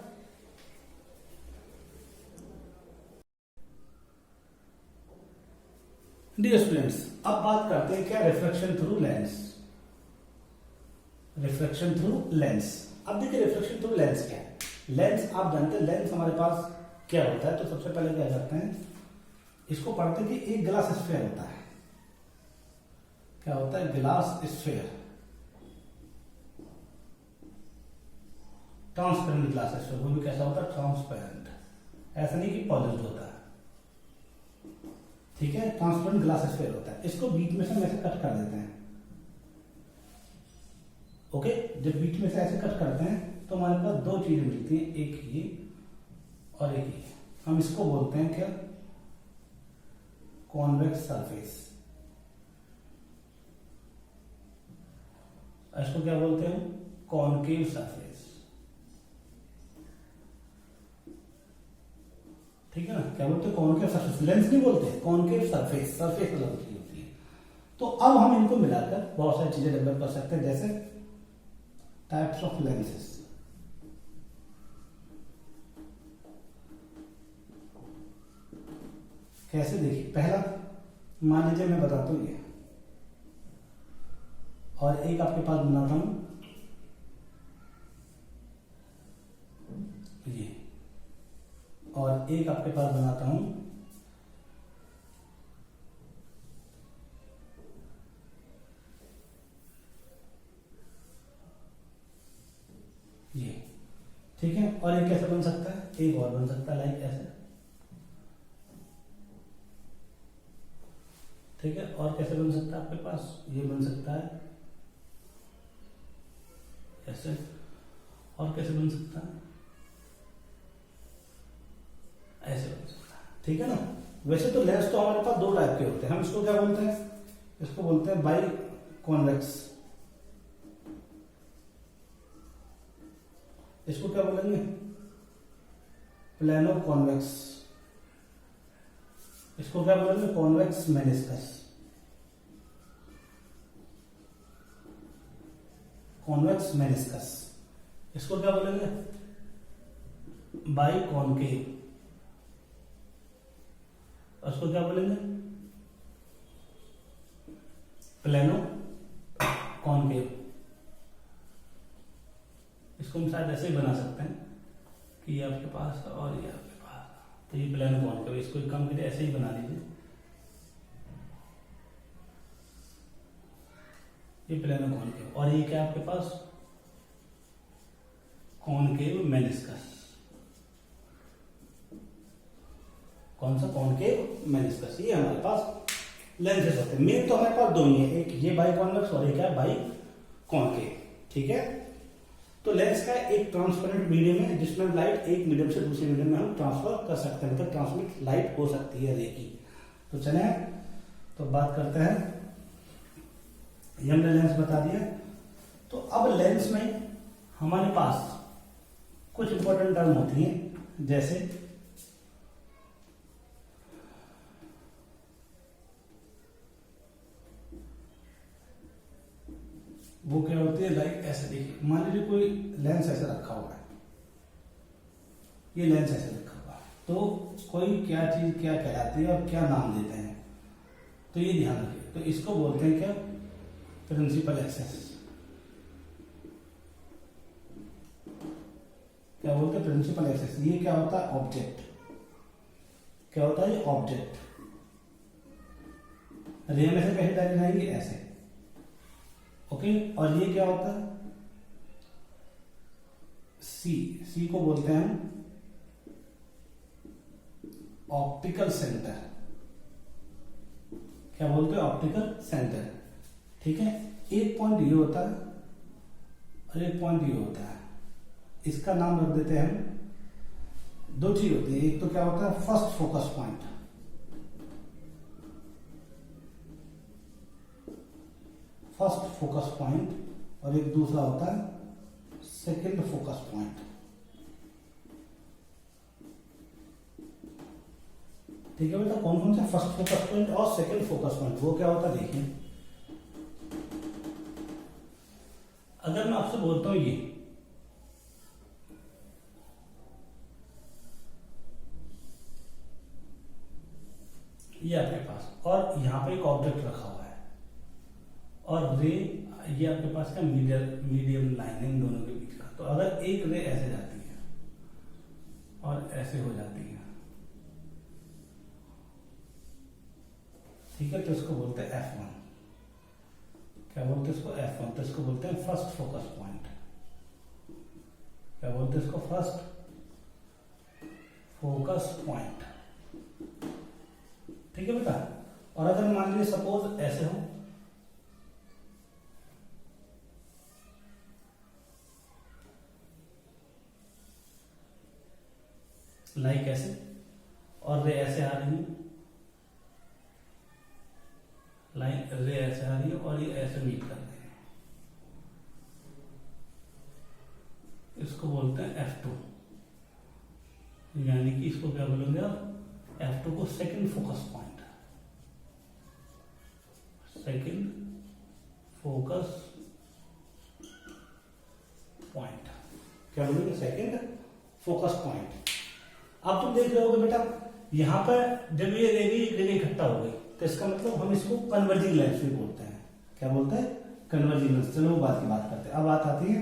डियर स्टूडेंट्स, अब बात करते हैं क्या reflection through lens. Reflection through lens, अब देखिए रिफ्लेक्शन थ्रू लेंस क्या है। लेंस आप जानते हैं, लेंस हमारे पास क्या होता है। तो सबसे पहले क्या करते हैं, इसको पढ़ते हैं कि एक ग्लास स्फीयर होता है। क्या होता है, glass sphere, transparent glass sphere. वो भी कैसा होता है, ट्रांसपेरेंट, ऐसा नहीं कि पॉलिश्ड होता है, ठीक है। ट्रांसपेरेंट ग्लास स्फीयर होता है। इसको बीच में से हम ऐसे कट कर देते हैं, ओके। जब बीच में से ऐसे कट करते हैं तो हमारे पास दो चीजें मिलती हैं, एक ये और एक ये। हम इसको बोलते हैं क्या, कॉन्वेक्स सरफेस। इसको क्या बोलते हैं, कॉनकेव सरफेस, ठीक है ना। क्या बोलते हैं, कॉनकेव सरफेस। लेंस नहीं बोलते, कॉनकेव सरफेस, सरफेस अलग होती है। तो अब हम इनको मिलाकर बहुत सारी चीजें डेवलप कर सकते हैं, जैसे टाइप्स ऑफ लेंसेस। कैसे, देखिए पहला मान लीजिए मैं बताता हूं ये, और एक आपके पास बनाता हूं ये, और एक आपके पास बनाता हूं ये, ठीक है। और एक कैसे बन सकता है, एक और बन सकता है लाइक ऐसे, ठीक है। और कैसे बन सकता है आपके पास, ये बन सकता है ऐसे, और कैसे बन सकता है, ऐसे बन सकता है, ठीक है ना। वैसे तो लेंस तो हमारे पास दो टाइप के होते हैं। हम इसको क्या बोलते हैं, इसको बोलते हैं बाई कॉन्वेक्स, इसको क्या बोलेंगे, प्लेनो कॉन्वेक्स, इसको क्या बोलेंगे, कॉन्वेक्स मेनिस्कस, कॉन्वेक्स मेनिस्कस। इसको क्या बोलेंगे, बाई कॉनकेव, उसको क्या बोलेंगे, प्लेनो कॉनकेव। इसको हम शायद ऐसे ही बना सकते हैं कि ये आपके पास और ये आपके पास, तो ये प्लेनो कॉनकेव। इसको एक काम करिए, ऐसे ही बना लीजिए, ये प्लेनो कॉनकेव। और ये क्या आपके पास, कॉनकेव मेनिस्कस। कौन सा, कॉनकेव मेनिस्कस। ये हमारे पास लेंसेज होते हैं। मेन तो हमारे पास दो ही है, एक ये बाई कॉन्वेक्स और एक है बाई कॉनकेव, ठीक है। तो लेंस का एक ट्रांसपेरेंट मीडियम है जिसमें लाइट एक मीडियम से दूसरे मीडियम में हम ट्रांसफर कर सकते हैं, मतलब ट्रांसमिट लाइट हो सकती है रे की। तो चले तो बात करते हैं, ये हमने लेंस बता दिया। तो अब लेंस में हमारे पास कुछ इंपॉर्टेंट टर्म होती हैं, जैसे वो क्या होती है, लाइक ऐसे। देखिए मान लीजिए कोई लेंस ऐसे रखा हुआ है, ये लेंस ऐसे रखा हुआ है, तो कोई क्या चीज क्या कहलाती है और क्या नाम देते हैं, तो ये ध्यान रखिए। तो इसको बोलते हैं क्या, प्रिंसिपल एक्सेस। क्या बोलते हैं, प्रिंसिपल एक्सेस। ये क्या होता है, ऑब्जेक्ट। क्या होता है, ये ऑब्जेक्ट। रे में से कैसे डाले जाएंगे, ऐसे, ओके। और ये क्या होता है, सी को बोलते हैं हम ऑप्टिकल सेंटर। क्या बोलते हैं? Optical centre. ठीक है, एक पॉइंट ये होता है और एक पॉइंट ये होता है। इसका नाम रख देते हैं हम, दो चीज होती है, एक तो क्या होता है first focus point, first focus point, और एक दूसरा होता है सेकंड फोकस पॉइंट। ठीक है बेटा, कौन कौन सा फर्स्ट फोकस पॉइंट और सेकंड फोकस पॉइंट, वो क्या होता है देखिए। अगर मैं आपसे बोलता हूं ये आपके पास, और यहां पे एक ऑब्जेक्ट रखा हुआ है, और रे ये आपके पास का मीडियम लाइन है इन दोनों के बीच का। तो अगर एक रे ऐसे जाती है और ऐसे हो जाती है, ठीक है, तो इसको बोलते हैं F1। क्या बोलते हैं इसको? F1। तो इसको बोलते हैं फर्स्ट फोकस पॉइंट। क्या बोलते हैं इसको? First focus point. ठीक है बेटा। और अगर मान लीजिए सपोज ऐसे हो, लाइक ऐसे, और रे ऐसे आ रही है, लाइन रे ऐसे आ रही है और ये ऐसे मीट कर रहे हैं, इसको बोलते हैं F2। यानी कि इसको क्या बोलेंगे आप? F2 को second focus point, second focus point. क्या बोलेंगे? Second focus point. अब तुम देख रहे होगे बेटा, यहां पर जब ये रे इकट्ठा हो गई, तो इसका मतलब हम इसको कन्वर्जिंग लेंस भी बोलते हैं। क्या बोलते हैं? Converging lens. चलो वो बात की बात करते हैं। अब बात आती है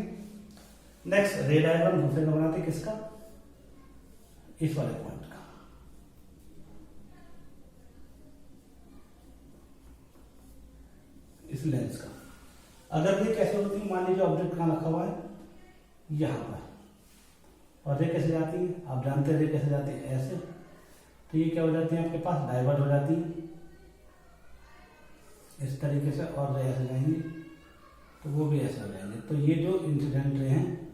नेक्स्ट, रे डायग्राम दूसरे का बनाते किसका? इस वाले पॉइंट का। इस लेंस का। अगर रे कैसे होती है, मान लीजिए ऑब्जेक्ट कहां रखा हुआ है? यहां पर, और रे कैसे जाती है? आप जानते हैं रे कैसे जाती है? ऐसे। तो ये क्या हो जाती है आपके पास? डाइवर्ट हो जाती है इस तरीके से, और रे ऐसे जाएंगे तो वो भी ऐसे हो जाएंगे। तो ये जो इंसिडेंट रे हैं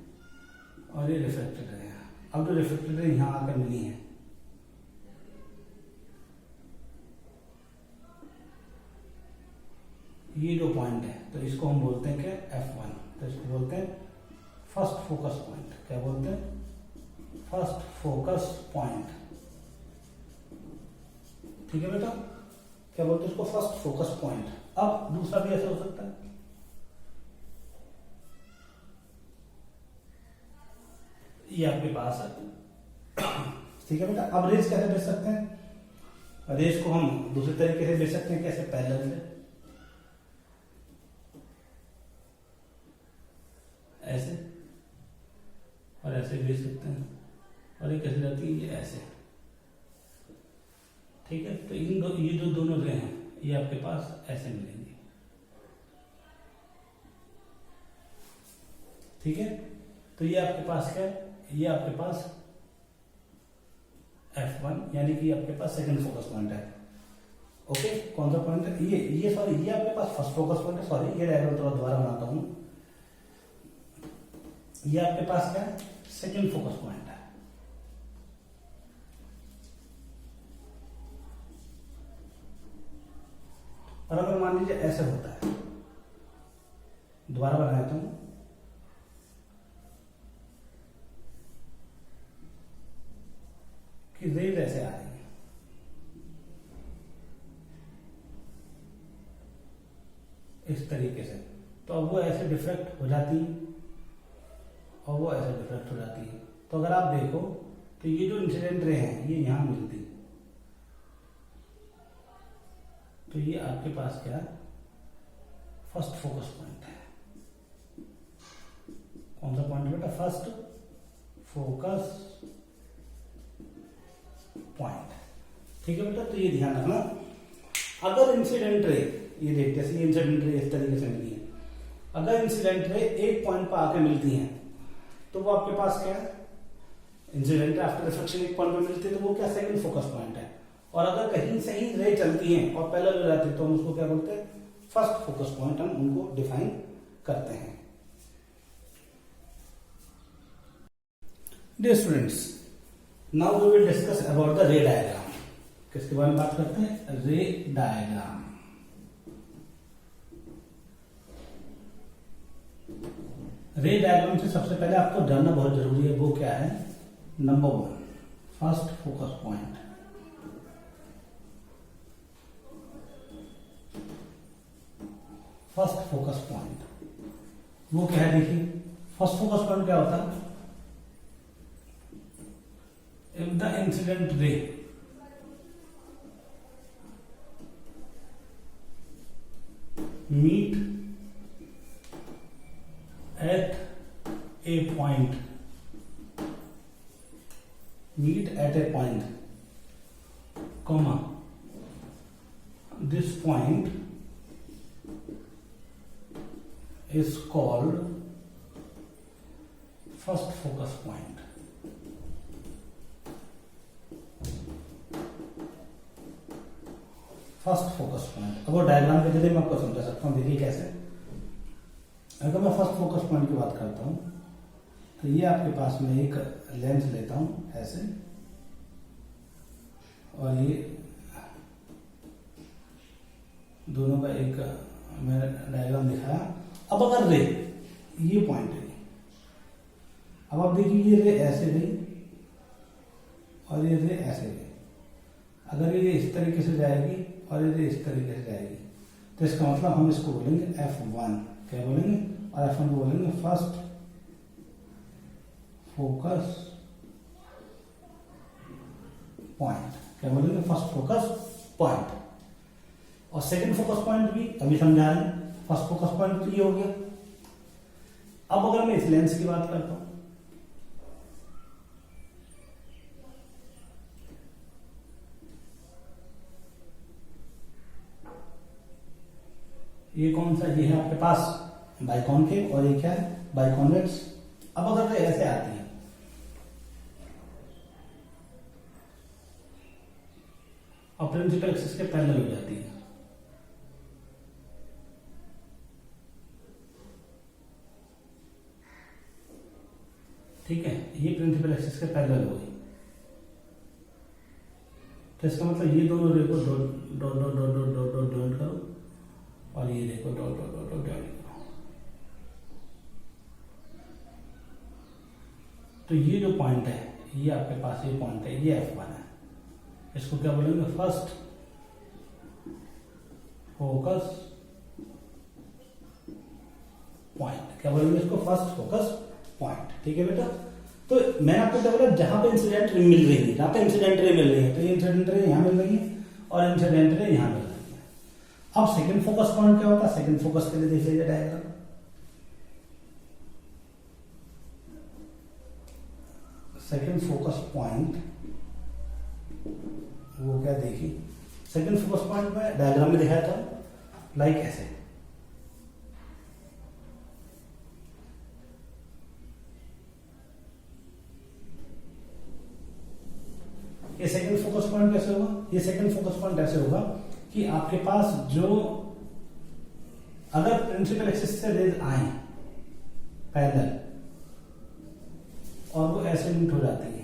और ये रिफ्लेक्टेड रे हैं। अब जो रिफ्लेक्टेड रे यहां आकर मिली है, ये जो पॉइंट है, तो इसको हम बोलते हैं क्या? F1। तो इसको बोलते हैं फर्स्ट फोकस पॉइंट। क्या बोलते हैं? First focus point. ठीक है बेटा। क्या बोलते हैं इसको? First focus point. अब दूसरा भी ऐसे हो सकता है, ये आपके पास है। ठीक है बेटा। अब रेस कैसे भेज सकते हैं? रेस को हम दूसरे तरीके से भेज सकते हैं। कैसे? पैरेलल से, ऐसे, और ऐसे भेज सकते हैं। और ये कैसे जाती है? ये ऐसे। ठीक है। तो ये जो दोनों रे हैं, ये आपके पास ऐसे मिलेंगे। ठीक है। तो ये आपके पास क्या है? ये आपके पास F1, यानी कि आपके पास सेकंड फोकस पॉइंट है। ओके। कौन सा पॉइंट है? ये सॉरी, ये आपके पास फर्स्ट फोकस पॉइंट है। सॉरी, ये डायग्राम थोड़ा दोबारा बनाता हूं। ये आपके पास क्या है? सेकंड फोकस पॉइंट है। और अगर मान लीजिए ऐसे होता है, दोबारा बना देता हूं, कि रेज ऐसे आ रही है, इस तरीके से, तो अब वो ऐसे डिफ्रेक्ट हो जाती है और वो ऐसे डिफ्रेक्ट हो जाती है। तो अगर आप देखो तो ये जो इंसिडेंट रे हैं, ये यहां मिलती, तो ये आपके पास क्या है? फर्स्ट फोकस पॉइंट है। कौन सा पॉइंट बेटा? First focus point. ठीक है बेटा। तो ये ध्यान रखना, अगर इंसिडेंट रे, ये देखते हैं इंसिडेंट रे इस तरीके से मिली है, अगर इंसिडेंट रे एक पॉइंट पर आके मिलती हैं, तो वो आपके पास क्या है, इंसिडेंट आफ्टर रिफ्लेक्शन एक पॉइंट पे मिलती है तो वो क्या सेकंड फोकस पॉइंट है। और अगर कहीं से ही रे चलती है और पैरेलल हो जाती है तो हम उसको क्या बोलते हैं, फर्स्ट फोकस पॉइंट, हम उनको डिफाइन करते हैं। Dear students, now we will discuss about the ray diagram. किसके बारे में बात करते हैं, रे डायग्राम। रे डायग्राम से सबसे पहले आपको जानना बहुत जरूरी है, वो क्या है, number 1 first focus point. First focus point वो क्या है, देखिए फर्स्ट फोकस पॉइंट क्या होता है, if the incident ray meet at a point, comma, this point is called first focus point. First focus point. अब वो डायग्राम के जरिए मैं आपको समझा सकता हूँ, देखिए कैसे। अगर मैं फर्स्ट फोकस पॉइंट की बात करता हूँ तो ये आपके पास में एक लेंस लेता हूँ ऐसे, और ये दोनों का एक मैंने डायग्राम दिखाया। अब अगर रे ये पॉइंट है, अब आप देखिए ये रे ऐसे गई और ये रे ऐसे गई। अगर ये इस तरीके से जाएगी और ये इस तरीके से जाएगी तो इसका मतलब हम इसको बोलेंगे F1, क्या बोलेंगे, और F1 को बोलेंगे फर्स्ट फोकस पॉइंट। क्या बोलेंगे, फर्स्ट फोकस पॉइंट। और सेकंड फोकस पॉइंट भी अभी समझा रहे हैं, फर्स्ट फोकस पॉइंट तो ये हो गया। अब अगर मैं इस लेंस की बात करता हूं, ये कौन सा, ये है आपके पास बाइकॉनकेव और ये क्या है, बाइकॉन्वेक्स। अब अगर तो ऐसे आती है और प्रिंसिपल एक्सिस के पैरेलल हो जाती है, ठीक है, ये प्रिंसिपल एक्सिस के पैरेलल हो गई, तो इसका मतलब ये दोनों रे co dot dot dot dot dot dot joint करो और ये देखो dot dot dot dot joint करो। तो ये जो पॉइंट है, ये आपके पास ये पॉइंट है, ये F1 है। इसको क्या बोलेंगे, फर्स्ट फोकस पॉइंट। क्या बोलेंगे इसको, फर्स्ट फोकस पॉइंट। ठीक है बेटा, तो मैंने आपको क्या बोला, जहां पे इंसिडेंट रे मिल रही है, जहां पे इंसिडेंट रे मिल रही है, तो ये इंसिडेंट रे यहां मिल रही है और इंसिडेंट रे यहां मिल रही है। अब सेकंड फोकस पॉइंट क्या होता है, सेकंड फोकस के लिए देख लीजिए डायग्राम। सेकंड फोकस पॉइंट वो क्या, देखिए सेकंड फोकस पॉइंट में डायग्राम में दिखाया था लाइक ऐसे। ये सेकंड फोकस पॉइंट कैसे होगा, ये सेकंड फोकस पॉइंट ऐसे होगा कि आपके पास जो अगर प्रिंसिपल एक्सिस से रेज आए पैरेलल और वो ऐसे मीट हो जाती है,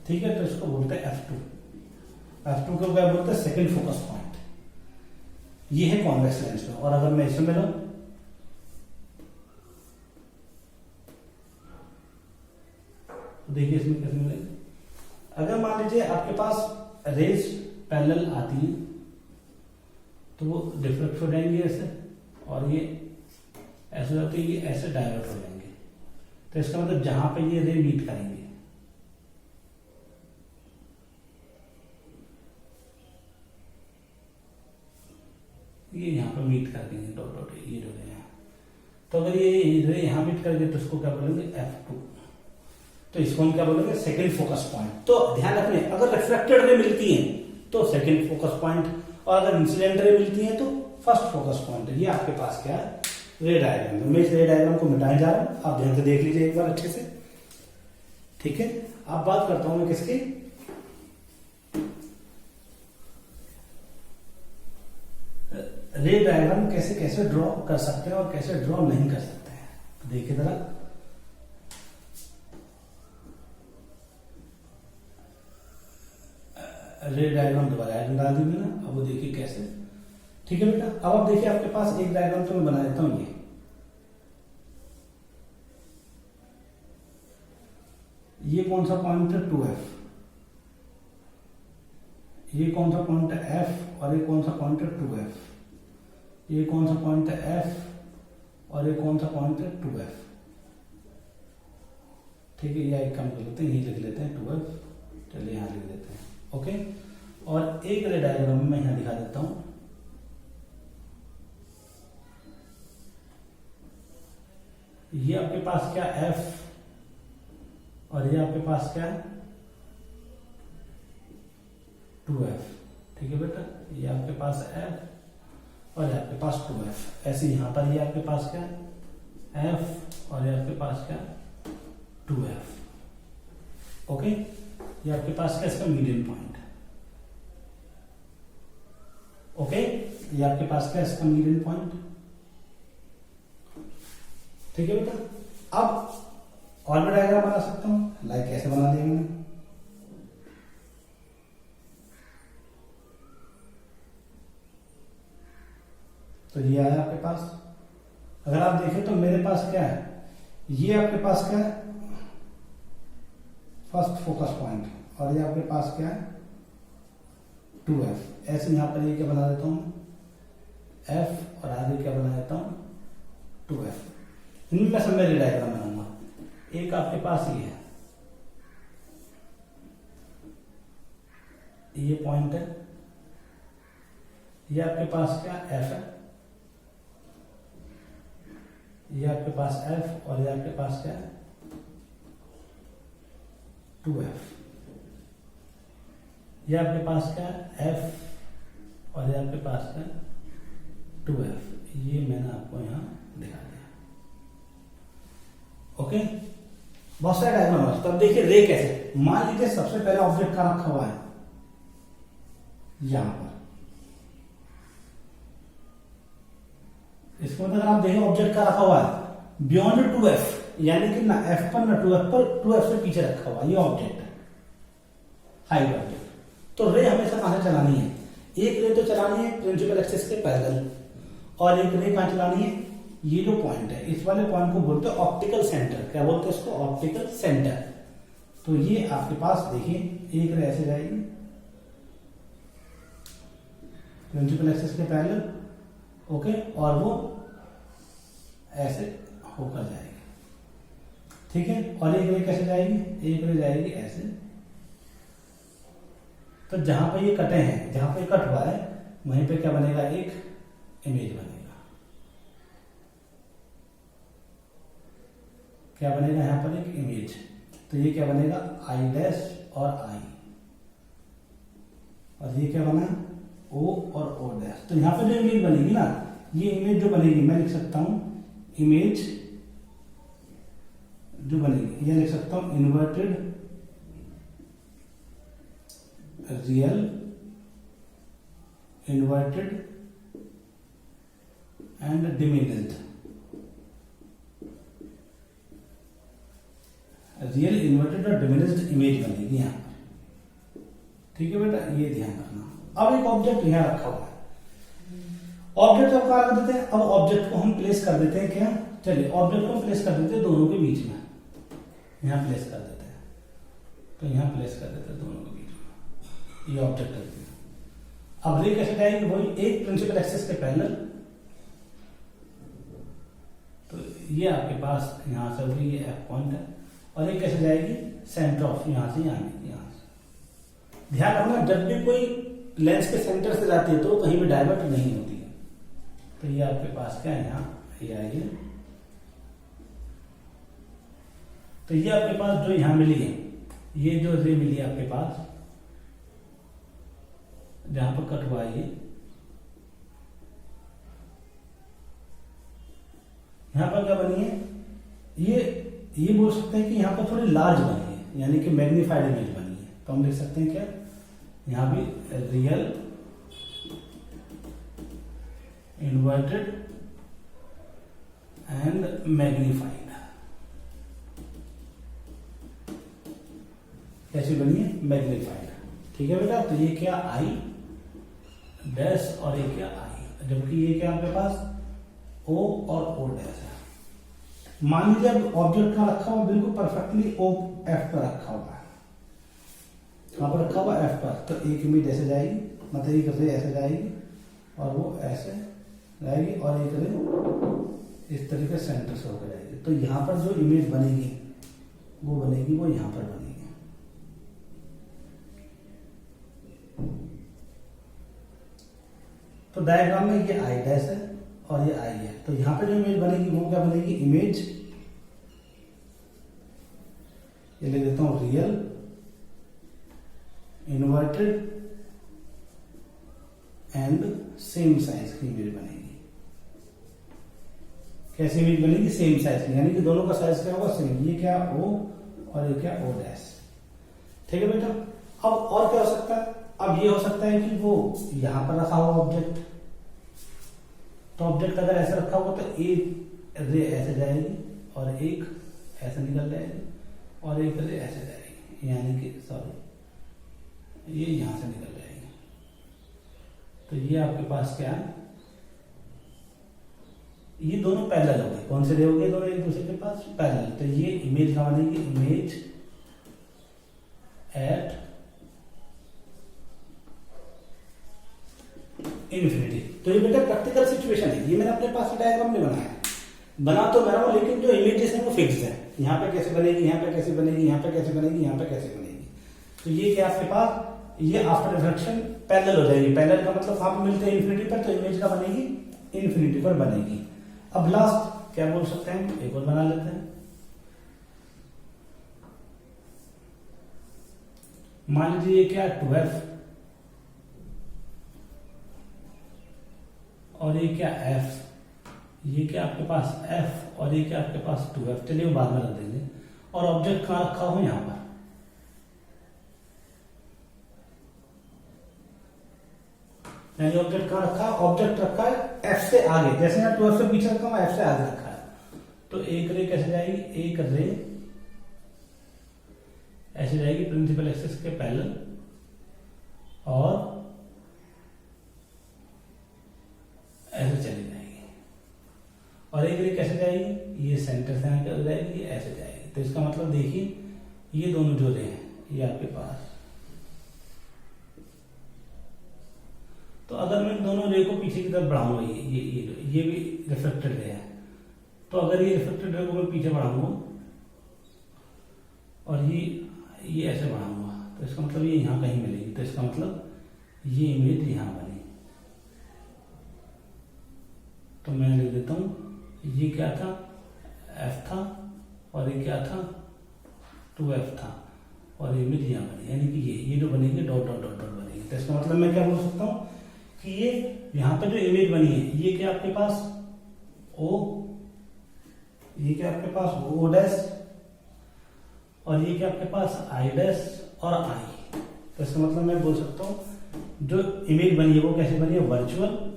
ठीक है, तो इसको बोलते हैं F2। F2 को क्या बोलते हैं, सेकंड फोकस पॉइंट। ये है कॉन्वेक्स लेंस में। और अगर मैं इसमें मिलाऊं, तो देखिए इसमें कैसे मिलेगा। अगर मान लीजिए आपके पास रेज पैरेलल आती है तो वो डिफ्लेक्ट हो जाएंगे ऐसे, और ये ऐसे हो जाती है, ये ऐसे डाइवर्ट हो जाएंगे। तो इसका मतलब जहां पे ये रे मीट करेंगे, ये यहां पे मीट कर देंगे, डॉट डॉट ये जो है। तो अगर ये रे यहां मीट कर गए तो इसको क्या बोलेंगे, F2। तो इसको हम क्या बोलेंगे, सेकंड फोकस पॉइंट। तो ध्यान रखने, अगर रिफ्लेक्टेड रे मिलती है तो सेकंड फोकस पॉइंट, और अगर इंसिडेंट रे मिलती है तो फर्स्ट फोकस पॉइंट। ये आपके पास क्या है, रे डायग्राम। मैं इस रे डायग्राम को मिटाने जा रहा हूं, आप ध्यान से देख लीजिए एक बार अच्छे से, ठीक है। अब बात करता हूं मैं किसकी, रे डायग्राम कैसे कैसे ड्रॉ कर सकते हैं और कैसे ड्रॉ नहीं कर सकते हैं। तो देखिए जरा, रे डायग्राम दोबारा डाल दी मैंने, अब वो देखिए कैसे, ठीक है बेटा। अब आप देखिए आपके पास एक डायग्राम तो मैं बना देता हूं, ये कौन सा पॉइंट है 2F, ये कौन सा पॉइंट है F, और ये कौन सा पॉइंट है 2F, ये कौन सा पॉइंट है F, और ये कौन सा पॉइंट है 2F, ठीक है। या एक काम कर लेते हैं, यही लिख लेते हैं 2F, चलिए यहां लिख देते हैं, ओके। और एक रे डायग्राम में यहां दिखा देता हूं, ये आपके पास क्या F, और ये आपके पास क्या है 2F, ठीक है बेटा। ये आपके पास F और ये आपके पास 2F, ऐसे यहां पर ये आपके पास क्या है F और ये आपके पास क्या 2F, ओके। ये आपके पास क्या इसका मीडियन पॉइंट है, ओके। ये आपके पास क्या इसका मीडियन पॉइंट, ठीक है बेटा। अब और भी डायग्राम बना सकता हूं, लाइक कैसे बना दिया मैंने, तो ये आया आपके पास। अगर आप देखें तो मेरे पास क्या है, ये आपके पास क्या है फर्स्ट फोकस पॉइंट, और ये आपके पास क्या है 2F। ऐसे यहां पर ये क्या बना देता हूं F, और आगे क्या बना देता हूं 2F। इनमें सब मैं डायग्राम बनाऊंगा। एक आपके पास ये है, ये पॉइंट है, ये आपके पास क्या F है, ये आपके पास F, और ये आपके पास क्या है 2F। ये आपके पास क्या है F, और ये आपके पास क्या 2F। ये मैंने आपको यहां दिखा दिया, ओके। बहुत सारे डायग्राम है। तब देखिए रे कैसे, मान लीजिए सबसे पहले ऑब्जेक्ट का रखा हुआ है यहां पर, इसको मतलब आप देखिए ऑब्जेक्ट का रखा हुआ है बियॉन्ड 2F, यानी कि ना F पर ना 2F पर, 2F से पीछे रखा हुआ ये ऑब्जेक्ट है, हाइट ऑब्जेक्ट। तो रे हमेशा कहां से चलानी है, एक रे तो चलानी है प्रिंसिपल एक्सिस के पैरेलल, और एक रे कहां चलानी है, ये जो पॉइंट है इस वाले पॉइंट को बोलते हैं ऑप्टिकल सेंटर। क्या बोलते हैं इसको, ऑप्टिकल सेंटर। तो ये आपके पास देखिए एक रे ऐसे जाएगी प्रिंसिपल एक्सिस के पैरेलल, ओके, और वो ऐसे होकर जाएगी, ठीक है। और एक रे कैसे जाएगी, एक रे जाएगी ऐसे। तो जहां पर ये कटे हैं, जहां पर कट हुआ है वहीं पे क्या बनेगा, एक इमेज बनेगा। क्या बनेगा यहां पर एक इमेज। तो ये क्या बनेगा आई डैश और आई, और ये क्या बना ओ और ओ डैश। तो यहां पर जो इमेज बनेगी ना, ये इमेज जो बनेगी मैं लिख सकता हूं इमेज जो बनेगी, ये लिख सकता हूं inverted real inverted and diminished, real inverted और डिमिनिश्ड इमेज बनेगी यहां पर, ठीक है बेटा, ये ध्यान रखना। अब एक ऑब्जेक्ट यहां रखा हुआ है, ऑब्जेक्ट अब क्या कर देते हैं, अब ऑब्जेक्ट को हम प्लेस कर देते हैं, क्या चलिए ऑब्जेक्ट को हम प्लेस कर देते हैं दोनों के बीच में, यहां प्लेस कर देते हैं। तो यहां प्लेस कर देते हैं दोनों के बीच में, ये ऑब्जेक्ट कर दिया। अब रे कैसे जाएगी, वही एक प्रिंसिपल एक्सिस के पैरेलल। तो ये आपके पास यहां से हुई ये F पॉइंट है, और ये कैसे जाएगी सेंटर ऑफ, यहां से यहां से। ध्यान रखना जब भी कोई लेंस के सेंटर से जाती है तो कहीं भी डाइवर्ट नहीं होती है। तो ये आपके पास क्या है यहाँ ये आएगी। तो ये आपके पास जो यहां मिली है, ये जो रे मिली है आपके पास जहां पर कट हुआ है यहाँ पर क्या बनी है, ये बोल सकते हैं कि यहाँ पर थोड़ी लार्ज बनी है, यानी कि मैग्नीफाइड इमेज बनी है। तो हम लिख सकते हैं क्या, यहाँ भी रियल इन्वर्टेड एंड मैग्नीफाइड। कैसी बनी है, मैग्नीफाइड। ठीक है बेटा, तो ये क्या आई डैश और ये क्या आई, जबकि ये क्या आपके पास ओ और ओ डैश है। मान लीजिए अब ऑब्जेक्ट कहाँ रखा हुआ, बिल्कुल परफेक्टली ओ एफ पर रखा हुआ है, कहाँ पर रखा हुआ, एफ पर। तो एक इमेज ऐसे जाएगी, मतलब एक रे ऐसे जाएगी और वो ऐसे जाएगी, और एक रे इस तरीके सेंटर से होकर जाएगी। तो यहाँ पर जो इमेज बनेगी वो यहाँ पर बनेगी। तो डायग्राम में ये आई डैश है और ये आई है, तो यहां पे जो इमेज बनेगी वो क्या बनेगी, इमेज, ये ले देता हूं real inverted and same size की इमेज बनेगी। कैसी इमेज बनेगी, सेम साइज की, यानी कि दोनों का साइज क्या होगा, सेम। ये क्या ओ और ये क्या ओ डैश। ठीक है बेटा, अब और क्या हो सकता है, अब ये हो सकता है कि वो यहां पर रखा हुआ ऑब्जेक्ट, तो ऑब्जेक्ट अगर ऐसे रखा हुआ तो एक रे ऐसे जाएगी और एक ऐसे निकल जाएगी और एक रे ऐसे जाएगी, यानी कि सॉरी ये यहां से निकल जाएगी। तो ये आपके पास क्या है, ये दोनों पैरेलल हो गए। कौन से रे हो गए, दोनों एक दूसरे के पास पैरेलल। तो ये इमेज कहां बनेगी, इमेज एट इन्फिनिटी। तो ये बेटा प्रैक्टिकल सिचुएशन है, ये मैंने अपने पास डायग्राम में बनाया है, बना तो मैं हूं, लेकिन जो इमेजेस हैं वो फिक्स है। यहाँ पे कैसे बनेगी, यहाँ पे कैसे बनेगी, यहाँ पे कैसे बनेगी, यहाँ पे कैसे बनेगी। तो ये क्या आपके पास, ये आफ्टर रिफ्लेक्शन पैरेलल हो जाएगी। पैरेलल का मतलब आप मिलते हैं इन्फिनिटी पर, तो इमेज का बनेगी इन्फिनिटी पर बनेगी। अब लास्ट क्या बोल सकते हैं, एक और बना लेते हैं। मान लीजिए ये क्या 12 और ये क्या f, ये क्या आपके पास f और ये क्या आपके पास 2f। चलिए वो बाद में रख देंगे। और ऑब्जेक्ट कहां रखा हो, यहां पर। यानी ऑब्जेक्ट कहां रखा है, ऑब्जेक्ट रखा है f से आगे, जैसे यहाँ 2f से पीछे रखा हुआ, f से आगे रखा है। तो एक रे कैसे जाएगी, एक रे ऐसे जाएगी प्रिंसिपल एक्सिस के पैरेलल और ऐसे चली जाएगी, और एक रे कैसे जाएगी, ये सेंटर से आकर जाएगी, ये ऐसे जाएगी। तो इसका मतलब देखिए ये दोनों जो रे हैं ये आपके पास, तो अगर मैं दोनों रे को पीछे की तरफ बढ़ाऊंगा, ये भी रिफ्लेक्टेड रे है, तो अगर ये रिफ्लेक्टेड रे को मैं पीछे बढ़ाऊंगा और ये ऐसे बढ़ाऊंगा, तो इसका मतलब ये यहां कहीं मिलेगी। तो इसका मतलब ये इमेज यहां बनी। तो मैं लिख देता हूं, ये क्या था, f था और ये क्या था 2f था, और इमेज यहां बनी, यानी कि ये जो बनेगी डॉट डॉट डॉट डॉट बनेगी। तो इसका मतलब मैं क्या बोल सकता हूं कि ये यहां पर जो इमेज बनी है, ये क्या आपके पास o, ये क्या आपके पास o डैश, और ये क्या आपके पास i डैश और i। तो इसका मतलब मैं बोल सकता हूं जो इमेज बनी है वो कैसे बनी है, वर्चुअल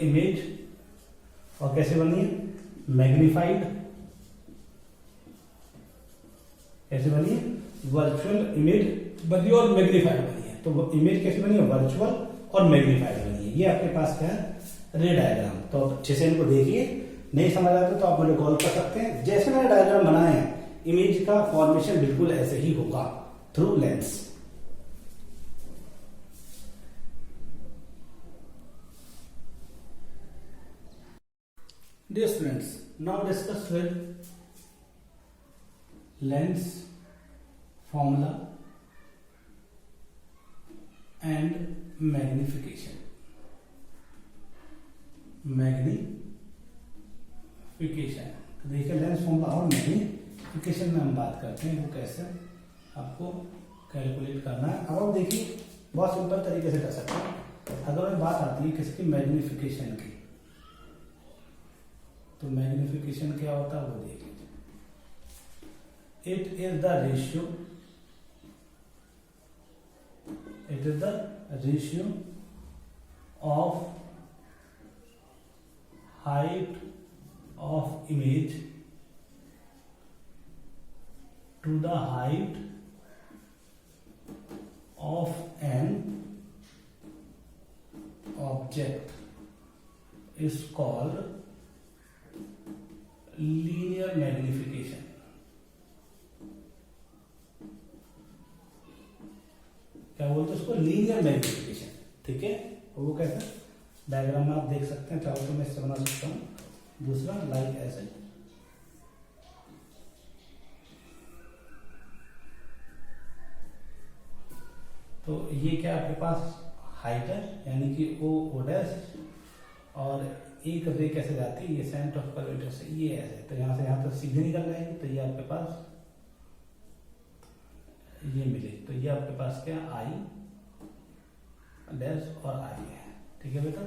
इमेज, और कैसे बनी है, मैग्नीफाइड। कैसे बनी है, वर्चुअल इमेज बनी और मैग्नीफाइड बनी है। तो वो इमेज कैसे बनी है, वर्चुअल और मैग्नीफाइड बनी है। ये आपके पास क्या है, रे डायग्राम। तो अच्छे से इनको देखिए, नहीं समझ आते तो आप मुझे कॉल कर सकते हैं। जैसे मैंने डायग्राम बनाया है, इमेज का फॉर्मेशन बिल्कुल ऐसे ही होगा through lens. Dear students, now discuss with lens formula and magnification. तो देखिए लेंस फॉर्मूला और मैग्निफिकेशन में हम बात करते हैं, वो कैसे आपको कैलकुलेट करना है। अब आप देखिए बहुत सिंपल तरीके से कर सकते हैं। अगर बात आती है किसकी, मैग्निफिकेशन की, तो मैग्निफिकेशन क्या होता है वो देख लीजिए। It is the ratio of height of image to the height of an object is called linear magnification. क्या बोलते हैं उसको? Linear magnification. ठीक है, और वो कैसे? डायग्राम में आप देख सकते हैं, चाहो तो मैं इससे बना सकता हूं। दूसरा लाइक ऐसे, तो ये क्या आपके पास हाइट है, यानी कि ओ डैश, और एक रे कैसे जाती है, ये सेंटर ऑफ कर्वेचर से ये ऐसे, तो यहां से यहां तक सीधे निकल जाएगी, तो ये आपके पास ये मिले, तो ये आपके पास क्या आई डैश और आई है। ठीक है बेटा,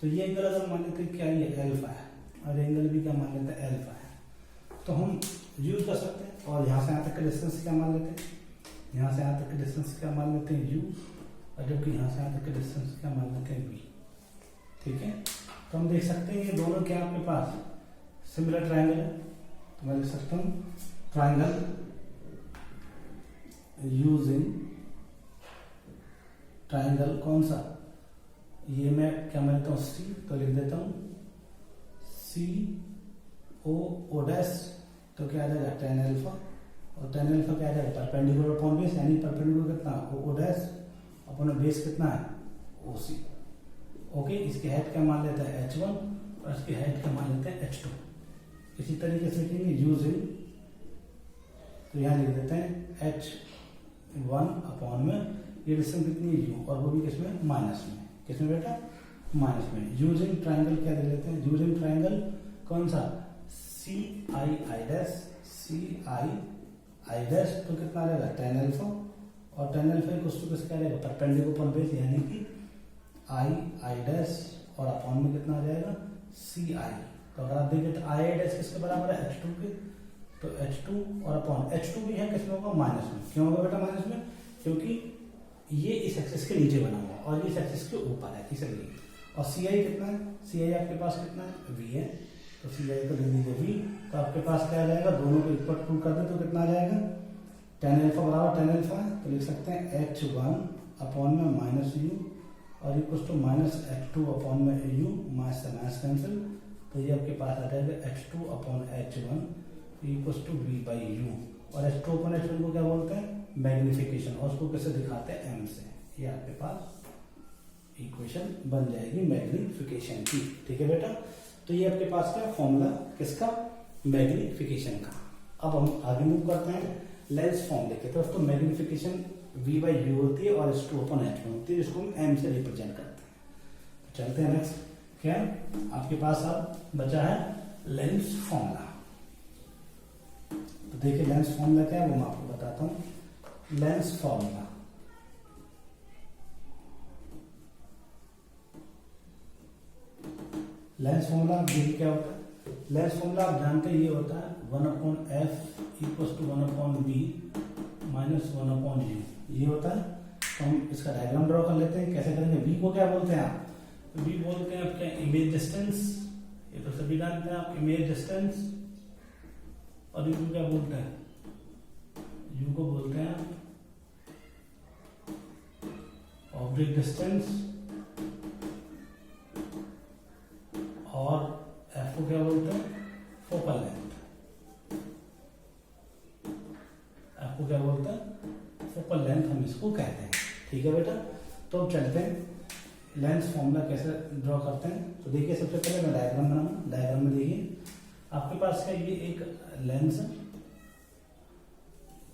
तो ये एंगल अगर मान लेते क्या ये एल्फा है, और एंगल भी क्या मान लेते हैं एल्फा है, तो हम यूज कर सकते हैं। और यहाँ से यहाँ तक का डिस्टेंस क्या मान लेते हैं, यहाँ से यहाँ तक का डिस्टेंस क्या मान लेते हैं यू, और जबकि यहाँ से यहाँ तक का डिस्टेंस क्या मान लेते हैं वी। ठीक है, तो हम देख सकते हैं ये दोनों क्या आपके पास सिमिलर ट्राइंगल है, तो मैं लिख सकता हूँ ट्राइंगल यूजिंग ट्राइंगल कौन सा, ये मैं क्या मानता हूँ सी, तो लिख देता हूँ सी ओ डैश, तो क्या आ जाएगा टेन अल्फा, और टेन अल्फा क्या आ जाएगा परपेंडिकुलर अपॉन बेस, यानी परपेंडिकुलर कितना ओ डैश अपॉन बेस कितना है ओ सी। ओके, इसकी हाइट क्या मान लेते हैं h1 और इसकी हाइट क्या मान लेते हैं h2। इसी तरीके से लिखेंगे यूजिंग, तो यहाँ लिख देते हैं h1 अपॉन में ये डिस्टेंस कितनी है u, और वो भी किसमें माइनस में, किसमें बेटा माइनस में। यूजिंग ट्राइंगल क्या दे लेते हैं, यूजिंग ट्राइंगल कौन सा सी I dash, C I dash, तो कितना आ जाएगा टेन अल्फा, और टेन अल्फा को किसका आ जाएगा परपेंडिकुलर अपॉन बेस, यानी कि आई डैश, और अपॉन में कितना आ जाएगा सी आई। तो अगर आप देखें तो आई डैश किसके बराबर है h2 के, तो h2 और अपॉन h2 भी है किसमें होगा माइनस में। क्यों होगा बेटा माइनस में, क्योंकि ये इस एक्सिस के नीचे बना हुआ और ये इस एक्सिस के ऊपर है इसलिए। और सी आई कितना है, सी आई आपके पास कितना है वी है, तो सी आई को लिख दीजिए वी, तो आपके पास क्या आ जाएगा, दोनों को इक्वल टू कर दे तो कितना आ जाएगा टेन अल्फा बराबर टेन अल्फा है, तो लिख सकते हैं h1 अपॉन में माइनस यू और equal to minus h2 upon में यू, माइनस से माइनस कैंसिल, तो ये आपके पास आ जाएगा h2 upon h1 equal to v by u. और h2 अपॉन h1 को क्या बोलते हैं मैग्निफिकेशन, और उसको कैसे दिखाते हैं m से, ये आपके पास इक्वेशन बन जाएगी मैग्निफिकेशन की। ठीक है बेटा, तो ये आपके पास का फॉर्मूला किसका मैग्निफिकेशन का। अब हम आगे मूव करते हैं लेंस फॉर्मूले की तरफ, तो मैग्निफिकेशन v बाई यू होती है और h2 अपॉन h1 होती है, जिसको हम m से रिप्रेजेंट करते हैं। तो चलते हैं नेक्स्ट, क्या आपके पास अब बचा है लेंस फॉर्मूला। तो देखिए लेंस फॉर्मूला क्या है वो मैं आपको बताता हूं। लेंस फॉर्मूला देखिए क्या होता है, लेंस फॉर्मूला आप जानते हैं ये होता है 1/f equal to 1/b minus 1/u, ये होता है। तो हम इसका डायग्राम ड्रॉ कर लेते हैं, कैसे करेंगे। v को क्या बोलते हैं आप, v बोलते हैं आपके इमेज डिस्टेंस, ये तो सभी जानते हैं आप इमेज डिस्टेंस, और u को क्या बोलते हैं, u को बोलते हैं ऑब्जेक्ट डिस्टेंस, और f को क्या बोलते हैं फोकल लेंथ, f को क्या बोलते हैं फोकल लेंथ हम इसको कहते हैं। ठीक है बेटा, तो अब चलते हैं लेंस फॉर्मूला कैसे ड्रॉ करते हैं। तो देखिए सबसे पहले मैं डायग्राम बनाऊंगा, डायग्राम में देखिए आपके पास क्या ये एक लेंस है,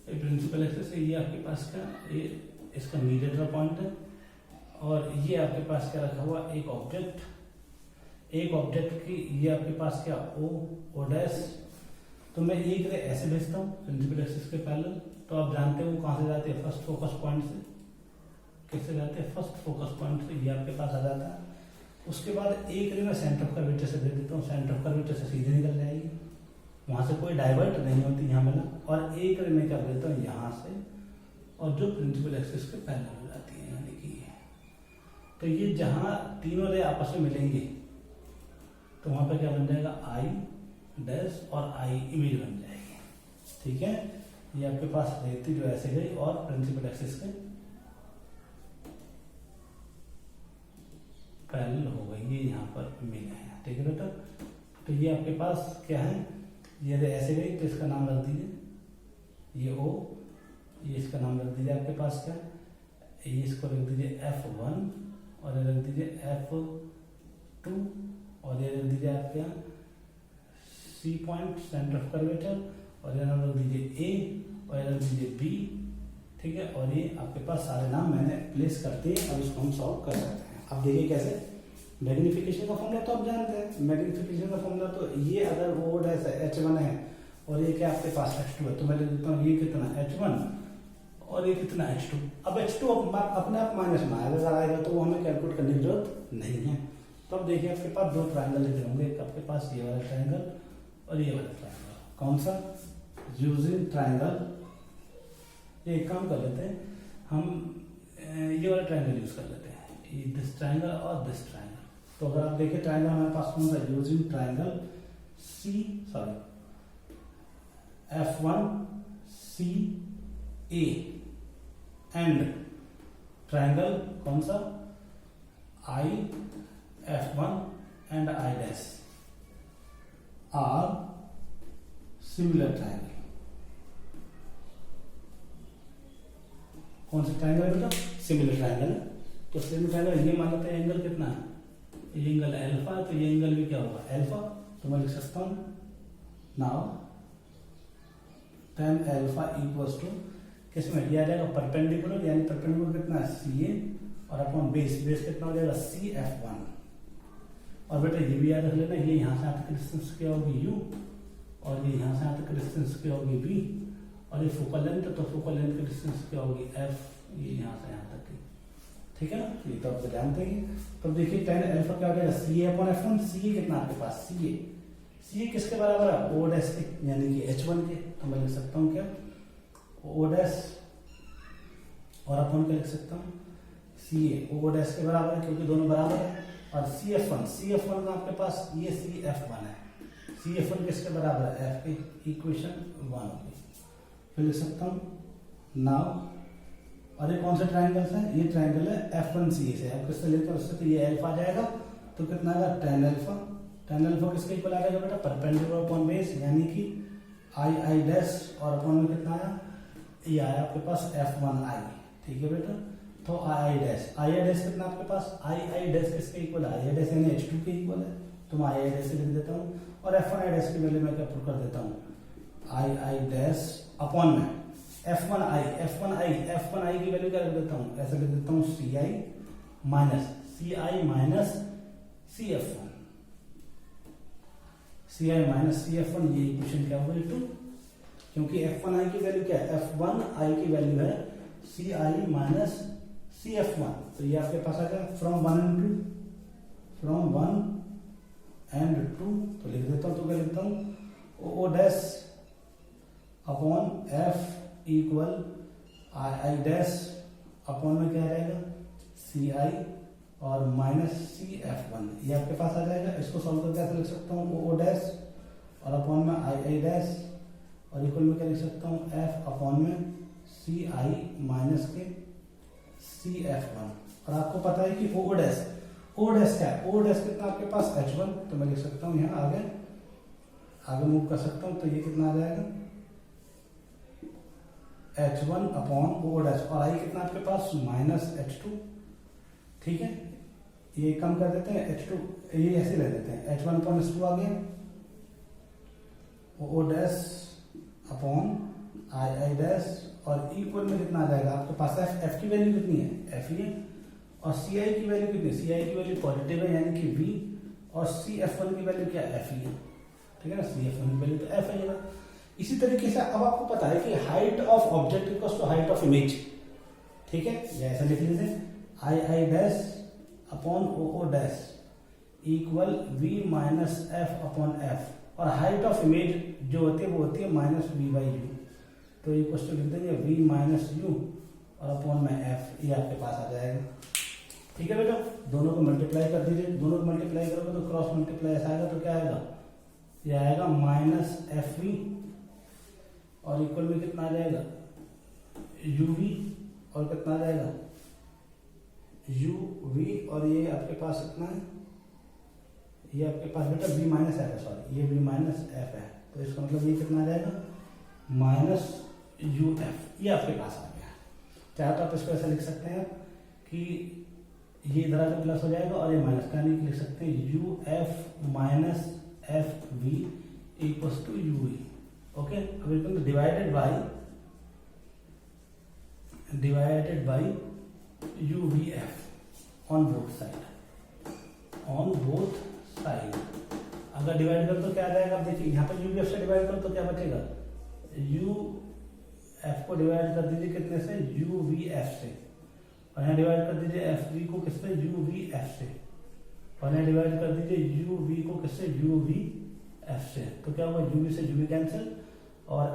प्रिंसिपल एक्सिस है, ये आपके पास का ये इसका मीडिएटर पॉइंट है, और ये आपके पास क्या रखा हुआ एक ऑब्जेक्ट की ये आपके पास क्या ओ डैश, तो मैं एक रे ऐसे भेजता हूँ प्रिंसिपल एक्सिस के पैरेलल, तो आप जानते हो कहाँ से जाते हैं फर्स्ट फोकस पॉइंट से, कैसे जाते हैं फर्स्ट फोकस पॉइंट से, ये आपके पास आ जाता है। उसके बाद एक रे मैं सेंटर ऑफ कर्वेचर से दे देता हूँ, सेंटर ऑफ कर्वेचर से सीधे निकल जाएगी, वहां से कोई डाइवर्ट नहीं होती यहाँ मिला, और एक रे मैं कर देता हूँ यहाँ से, और जो प्रिंसिपल एक्सिस के पैरेलल हो जाती है, यानी कि तो ये जहाँ तीनों रे आपस में मिलेंगे तो वहां पर क्या बन जाएगा, आई डैश और आई इमेज बन जाएगी। ठीक है, ये आपके पास रेती जो ऐसे गई और प्रिंसिपल एक्सिस के पैरेलल हो गई, ये यहाँ पर मिले हैं। ठीक है बेटा, तो ये आपके पास क्या है, ये रे ऐसे गई तो इसका नाम रख दीजिए ये ओ, ये इसका नाम रख दीजिए आपके पास क्या, ये इसको रख दीजिए F1 और ये रख दीजिए F2 और ये रख दीजिए आपके यहाँ C point centre of curvature, और ये नाम रख दीजिए A और ये रख दीजिए B। ठीक है, और ये आपके पास सारे नाम मैंने प्लेस करते हैं, अब इसको हम सॉल्व कर सकते हैं। अब देखिए कैसे, मैग्नीफिकेशन का फॉर्मूला तो आप जानते हैं, मैग्नीफिकेशन का फॉर्मूला तो ये अगर वो H1 है और ये क्या आपके पास H2 है, तो मैं लिख देता हूँ ये कितना H1 और ये कितना H2। अब H2 अपने आप माइनस में आएगा, अगर आएगा तो वो हमें कैलकुलेट करने की जरूरत नहीं है। तो अब देखिए आपके पास दो ट्राइंगल लिखे होंगे, एक आपके पास ये वाला ट्राइंगल और ये वाला ट्राइंगल, कौन सा, यूजिंग ट्राइंगल, ये काम कर लेते हैं हम, ये वाला ट्राइंगल यूज कर लेते हैं, दिस ट्राइंगल और दिस ट्राइंगल। तो अगर आप देखिए ट्राइंगल हमारे पास कौन सा, using triangle F1 C A and triangle कौन सा I F1 and I dash are similar triangle. कौन सा ट्राइंगल है बेटा, सिमिलर ट्राइंगल है। तो सिमिलर ट्राइंगल ये मान लेते हैं एंगल कितना है, ये एंगल अल्फा है, तो ये एंगल भी क्या होगा अल्फा, तो मैं लिख सकता हूं now tan alpha equals to किसमें, ये आ जाएगा परपेंडिकुलर, यानी परपेंडिकुलर कितना है CA और अपॉन बेस, बेस कितना हो जाएगा CF1। और बेटा ये भी याद रख लेना, ये यहाँ से यहाँ तक डिस्टेंस क्या होगी U और ये यहाँ से यहाँ तक डिस्टेंस क्या होगी B, और ये फोकल लेंथ, तो फोकल लेंथ की डिस्टेंस क्या होगी F, ये यहाँ से यहाँ तक की। ठीक है ना, ये तो आप जानते हैं। तो देखिए tan अल्फा क्या हो जाएगा CA/F1, CA कितना आपके पास CA किसके बराबर है, O डैश के, यानी कि H1 के। तो मैं लिख सकता हूँ क्या O डैश और अपन क्या लिख सकता हूँ CA, O डैश के बराबर है क्योंकि दोनों बराबर है, और CF1 का आपके पास ये CF1 है, CF1 किसके बराबर है F के, इक्वेशन 1 होगी। फिर लिख सकता हूँ नाउ, और ये कौन सा ट्राइंगल है, ये ट्राइंगल है F1CA से, अब किससे लेकर उससे, तो ये अल्फा जाएगा तो कितना आएगा tan अल्फा किसके इक्वल आ जाएगा बेटा, परपेंडिकुलर अपॉन बेस, यानी कि I डैश और अपॉन में कितना आया, ये आया आपके पास F1I। ठीक है बेटा, तो I डैश कितना आपके पास, I डैश किसके इक्वल है, I डैश यानी H2 के इक्वल है, तो मैं I डैश लिख देता हूँ, और F1I डैश की वैल्यू मैं क्या पुट कर देता हूँ I डैश अपॉन में F1I की वैल्यू क्या रख देता हूँ, ऐसे लिख देता हूँ CI माइनस CF1, ये इक्वेशन क्या होगी 2, क्योंकि F1I की वैल्यू क्या है, F1I की वैल्यू है CI माइनस CF1, तो ये आपके पास आ गया फ्रॉम 1 एंड 2, तो लिख देता हूँ, तो क्या लिखता हूँ O dash upon F equal I dash upon में क्या रहेगा CI और माइनस CF1, ये आपके पास आ जाएगा। इसको सॉल्व करके ऐसे लिख सकता हूँ O डैश और अपॉन में I डैश और इक्वल में क्या लिख सकता हूँ F अपॉन में CI माइनस के CF1, और आपको पता है कि O डैश क्या है, O डैश कितना आपके पास H1, तो मैं लिख सकता हूँ यहाँ आगे मूव कर सकता हूँ, तो ये कितना आ जाएगा H1 अपॉन O डैश, और I कितना आपके पास माइनस H2। ठीक है, ये कम कर देते हैं H2, ये ऐसे ले देते हैं H1 अपॉन H2 आ गया, O dash upon I dash, और इक्वल में कितना आ जाएगा आपके पास F की वैल्यू कितनी है F ही है, और CI की वैल्यू कितनी है, CI की वैल्यू पॉजिटिव है यानी कि V, और CF1 की वैल्यू क्या F ही है। ठीक है ना, CF1 की वैल्यू तो F है। इसी तरीके से अब आपको पता है कि height of object equals to height of image. ठीक है, ऐसा लिख लीजिए I dash upon O dash equal v minus f upon f, और हाइट ऑफ इमेज जो होती है वो होती है माइनस वी बाई यू। तो इक्वल टू लिख देंगे वी माइनस यू और अपॉन में एफ, ये आपके पास आ जाएगा। ठीक है बेटा, दोनों को मल्टीप्लाई कर दीजिए, दोनों को मल्टीप्लाई करोगे तो क्रॉस मल्टीप्लाई ऐसा आएगा, तो क्या आएगा, ये आएगा माइनस एफ वी और इक्वल में कितना आ जाएगा यू वी, और कितना आ जाएगा यू वी, और ये आपके पास कितना है, ये आपके पास बेटा v माइनस एफ है, सॉरी ये v माइनस एफ है, तो इसका मतलब ये कितना आ जाएगा माइनस यू एफ, ये आपके पास आ गया। चाहे तो आप इसको ऐसा लिख सकते हैं कि ये इधर आकर प्लस हो जाएगा और ये माइनस का, नहीं लिख सकते हैं u f minus f v equals to u v. Okay, अब इसको divided by u v f on both side. अगर डिवाइड करो तो क्या आ जाएगा, देखिए यहाँ पर यू वी एफ से डिवाइड करो तो क्या बचेगा, यू एफ को डिवाइड कर दीजिए कितने से, यू वी एफ से, और यहाँ डिवाइड कर दीजिए एफ वी को किससे, यू वी एफ से, और यहाँ डिवाइड कर दीजिए यू वी को किससे, यू वी एफ से। तो क्या होगा, यू वी से यू वी कैंसिल, और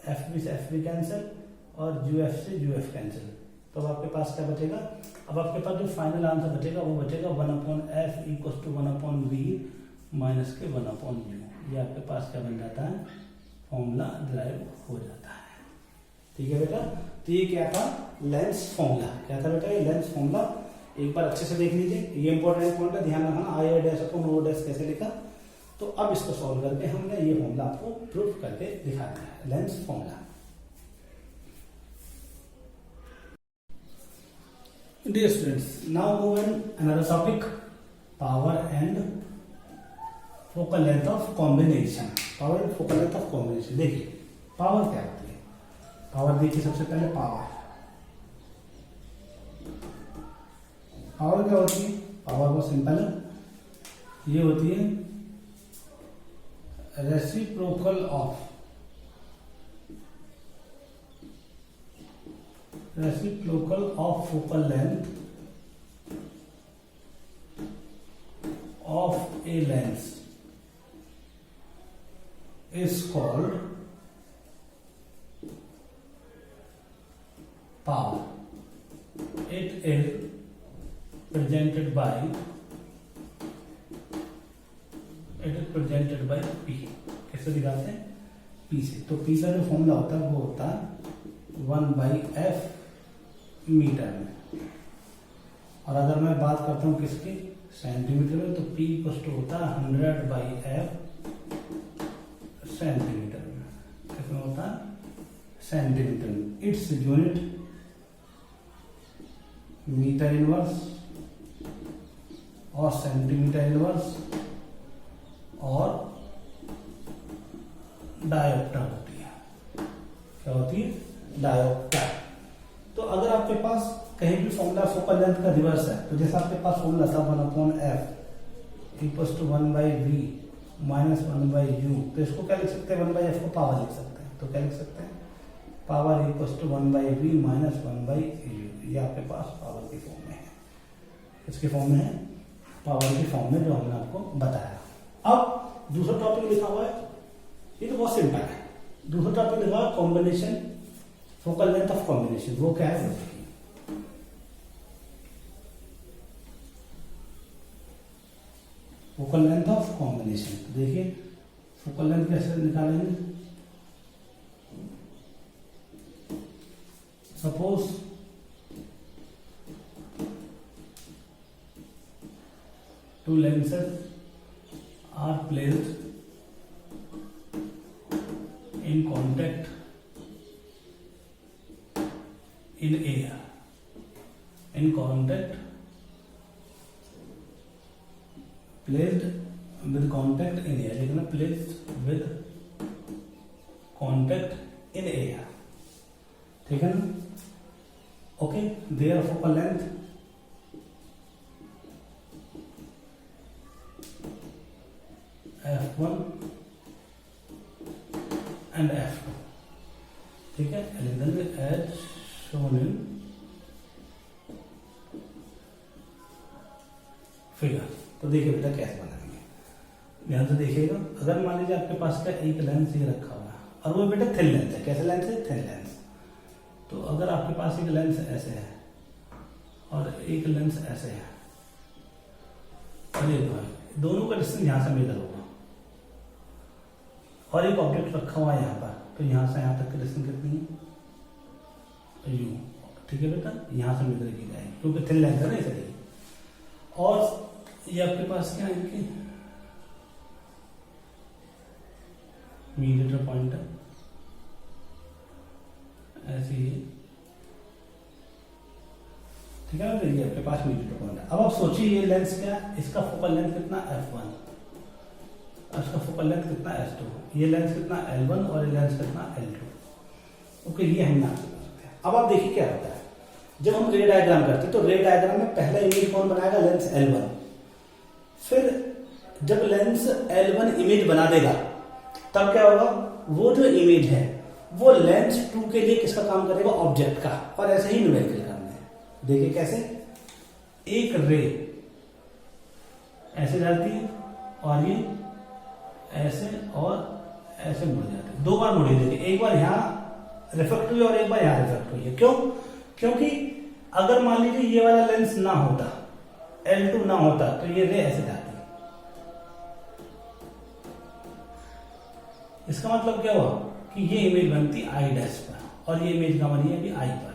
एफ वी से एफ वी कैंसिल, और यू एफ से यू एफ कैंसिल। तो अब आपके पास क्या बचेगा, अब आपके पास जो फाइनल आंसर बचेगा वो बचेगा 1/f equal to 1/v minus के 1/u। ये आपके पास क्या बन जाता है, फॉर्मूला डिराइव हो जाता है। ठीक है बेटा, तो ये क्या था, लेंस फॉर्मूला। क्या था बेटा, ये लेंस फॉर्मूला। एक बार अच्छे से देख लीजिए, ये इंपॉर्टेंट पॉइंट है, ध्यान रखना, I dash upon O dash कैसे लिखा। तो अब इसको सॉल्व करके हमने ये फॉर्मूला आपको प्रूफ करके दिखाना है, lens formula. Dear students, now move in another topic, power and focal length of combination. Power and focal length of combination. देखिए पावर क्या होती है, पावर देखिए सबसे पहले पावर क्या होती है, पावर बहुत सिंपल है, ये होती है reciprocal of focal length of a lens is called power. It is presented by P। कैसे दिखाते हैं, P से। तो P का जो फॉर्मूला होता है वो होता है 1/f मीटर में, और अगर मैं बात करता हूँ किसकी, सेंटीमीटर में, तो P इक्वल होता है 100/f सेंटीमीटर में। किसमें होता है, सेंटीमीटर में। इट्स यूनिट मीटर इनवर्स और सेंटीमीटर इनवर्स और डायोप्टर होती है। क्या होती है, डायोप्टर। तो अगर आपके पास कहीं भी फॉर्मूला फोकल लेंथ का रिवर्स है, तो जैसे आपके पास फॉर्मूला था 1/f equal to 1/v minus 1/u, तो इसको क्या लिख सकते हैं, 1/f को पावर लिख सकते हैं। तो क्या लिख सकते हैं, power equal to 1/v minus 1/u। ये आपके पास पावर की फॉर्म में है। किसके फॉर्म में है, पावर की फॉर्म में, जो हमने आपको बताया। अब दूसरा टॉपिक लिखा हुआ है, ये तो बहुत सिंपल है। दूसरा टॉपिक लिखा हुआ है combination, focal length of combination. वो क्या है, फोकल लेंथ ऑफ कॉम्बिनेशन। देखिए फोकल लेंथ कैसे निकालेंगे, suppose two lenses are placed in contact in air, placed with contact in air, लिखना placed with contact in air, ठीक है ना। Okay, their focal length f1 and f2, ठीक है, as shown in फिगर। तो देखिए बेटा कैसे बना, ध्यान से देखिएगा, अगर मान लीजिए आपके पास का एक लेंस ये रखा हुआ है और वो बेटा थिन लेंस है। कैसे लेंस है? Thin lens. तो अगर आपके पास एक लेंस ऐसे है और एक लेंस ऐसे है और ये दोनों का डिस्टेंस यहां से मेजर होगा और एक ऑब्जेक्ट रखा हुआ है यहाँ पर, तो यहां से यहां तक की डिस्टेंस कितनी है? यू। ठीक है बेटा, यहां से मेजर की जाएगी क्योंकि थिन लेंस है ना इसलिए। और ये आपके पास क्या है इनकी मीडिएटर पॉइंट है ऐसे ही, ठीक है ना, ये आपके पास मीडिएटर पॉइंट है। अब आप सोचिए ये लेंस क्या है, इसका फोकल लेंथ कितना f1, इसका फोकल लेंथ कितना s2, ये लेंस कितना l1 और ये लेंस कितना l2। ओके, ये हम नाम सकते हैं। अब आप देखिए क्या होता है, जब हम रे डायग्राम करते हैं तो रे डायग्राम में पहला इमेज कौन बनाएगा? Lens l1। फिर जब लेंस l1 इमेज बना देगा तब क्या होगा, वो जो इमेज है वो लेंस 2 के लिए किसका काम करेगा? ऑब्जेक्ट का। और ऐसे ही न्यूमेरिकल करना है। देखिए कैसे, एक रे ऐसे जाती है और ये ऐसे और ऐसे मुड़ जाती है, दो बार मुड़ी। देखिए एक बार यहां रिफ्लेक्ट हुई और एक बार यहां रिफ्लेक्ट हुई है। क्यों? क्योंकि अगर मान लीजिए ये वाला लेंस ना होता, L2 ना होता, तो ये रे ऐसे जाती। इसका मतलब क्या हुआ कि ये इमेज बनती I डैश पर और ये इमेज का बनी है अभी I पर।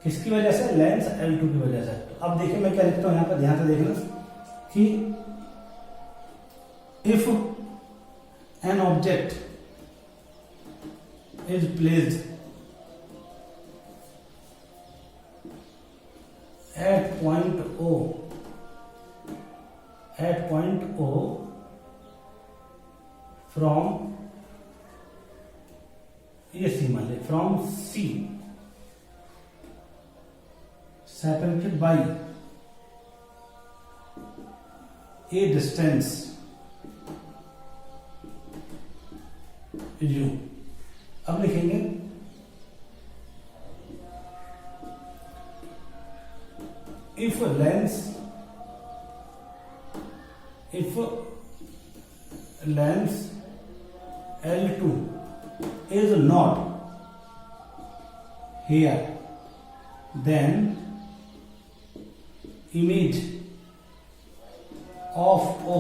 किसकी वजह से? लेंस L2 की वजह से। तो अब देखिए मैं क्या लिखता हूं यहां पर, ध्यान से देखना कि if N object is placed at point O from ये C मान ले, from C separated by a distance U। अब लिखेंगे if lens L2 is not here, then image of O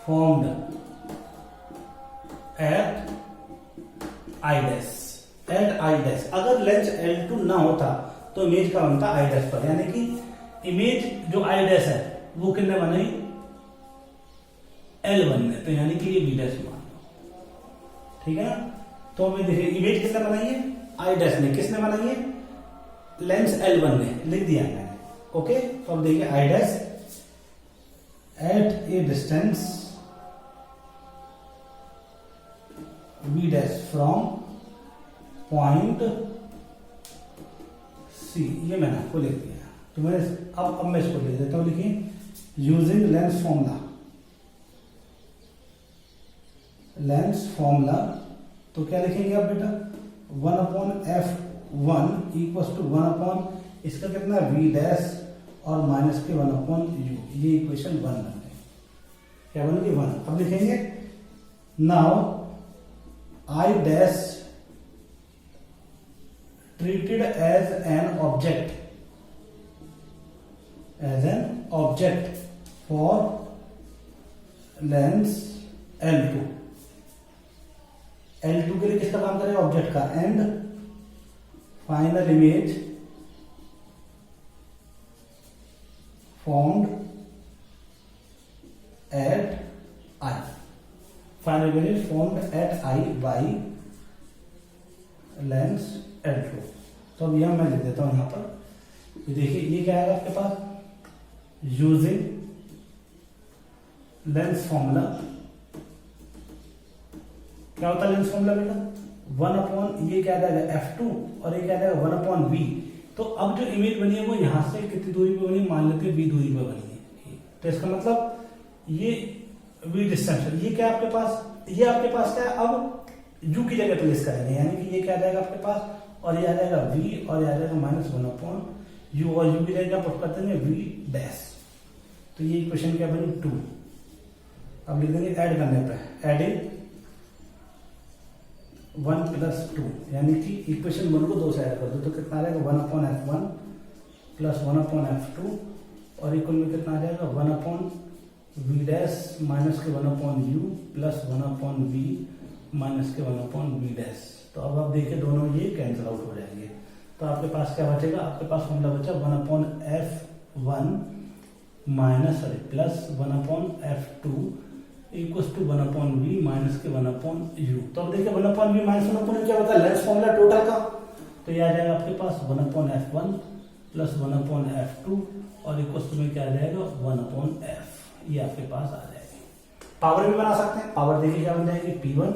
formed at I dash, अगर लेंस L2 ना होता तो इमेज का बनता I डैश पर, यानी कि इमेज जो I डैश है वो कितने बनी? L1 ने, तो यानी कि ये B डैश मान लो। ठीक है ना, तो हमें देखिए इमेज किसने बनाई है? I डैश ने। किसने बनाई है? लेंस L1 ने, लिख दिया मैंने। ओके, तो अब देखिए I dash at a distance B dash from point C, ये मैंने आपको लिख दिया। तो मैं अब मैं इसको लिख देता हूं, लिखिए यूजिंग लेंस फॉर्मूला। तो क्या लिखेंगे आप बेटा? 1/f1 इक्वल्स टू 1/ इसका कितना V डैश और माइनस के 1/u, ये इक्वेशन 1 बन गई। क्या बन गई? 1। अब लिखेंगे now I dash treated as an object for lens L2 के लिए किसका काम करेगा? ऑब्जेक्ट का। And final image formed at I, final image formed at I by lens L2। तो अब यह मैं लिख देता हूं यहां पर। ये देखिए ये क्या आएगा आपके पास? Using lens formula. क्या होता है लेंस फॉर्मूला बेटा? 1/, ये क्या जाएगा? f2 और ये क्या जाएगा? 1/v। तो अब जो इमेज बनी है वो यहां से कितनी दूरी पे बनी? मान लेते हैं v दूरी पे बनी है। तो इसका मतलब ये v डिस्टेंस है। ये क्या आपके पास? ये आपके पास क्या है? अब u की जगह प्लेस करेंगे, यानी कि ये क्या आ जाएगा आपके पास? और ये आ जाएगा v और ये आ जाएगा -1/u और u की जगह पुट कर देंगे v डैश। तो ये इक्वेशन क्या बनी? 2। अब लिख देंगे ऐड करने पे, एडिंग 1 + 2, यानी कि इक्वेशन 1 को 2 से ऐड कर दो तो कितना आ जाएगा 1/f1 + 1/f2 और इक्वल में कितना आ जाएगा 1/v डैश माइनस के 1/u प्लस 1/v माइनस के 1/v डैश। तो अब आप देखिए दोनों ये कैंसिल आउट हो जाएंगे। तो आपके पास क्या बचेगा, आपके पास फॉर्मूला बचा 1/f1 minus plus 1/f2 equal to 1/v minus के 1/u। तो अब देखिए 1/v माइनस 1/u क्या होता है, लेंस फॉर्मूला टोटल का। तो ये आ जाएगा आपके पास 1/f1 प्लस 1/f2 और इक्वल टू में क्या आ जाएगा 1/f। ये आपके पास आ जाएगी। पावर भी बना सकते हैं, पावर देखिए क्या बन जाएगी P1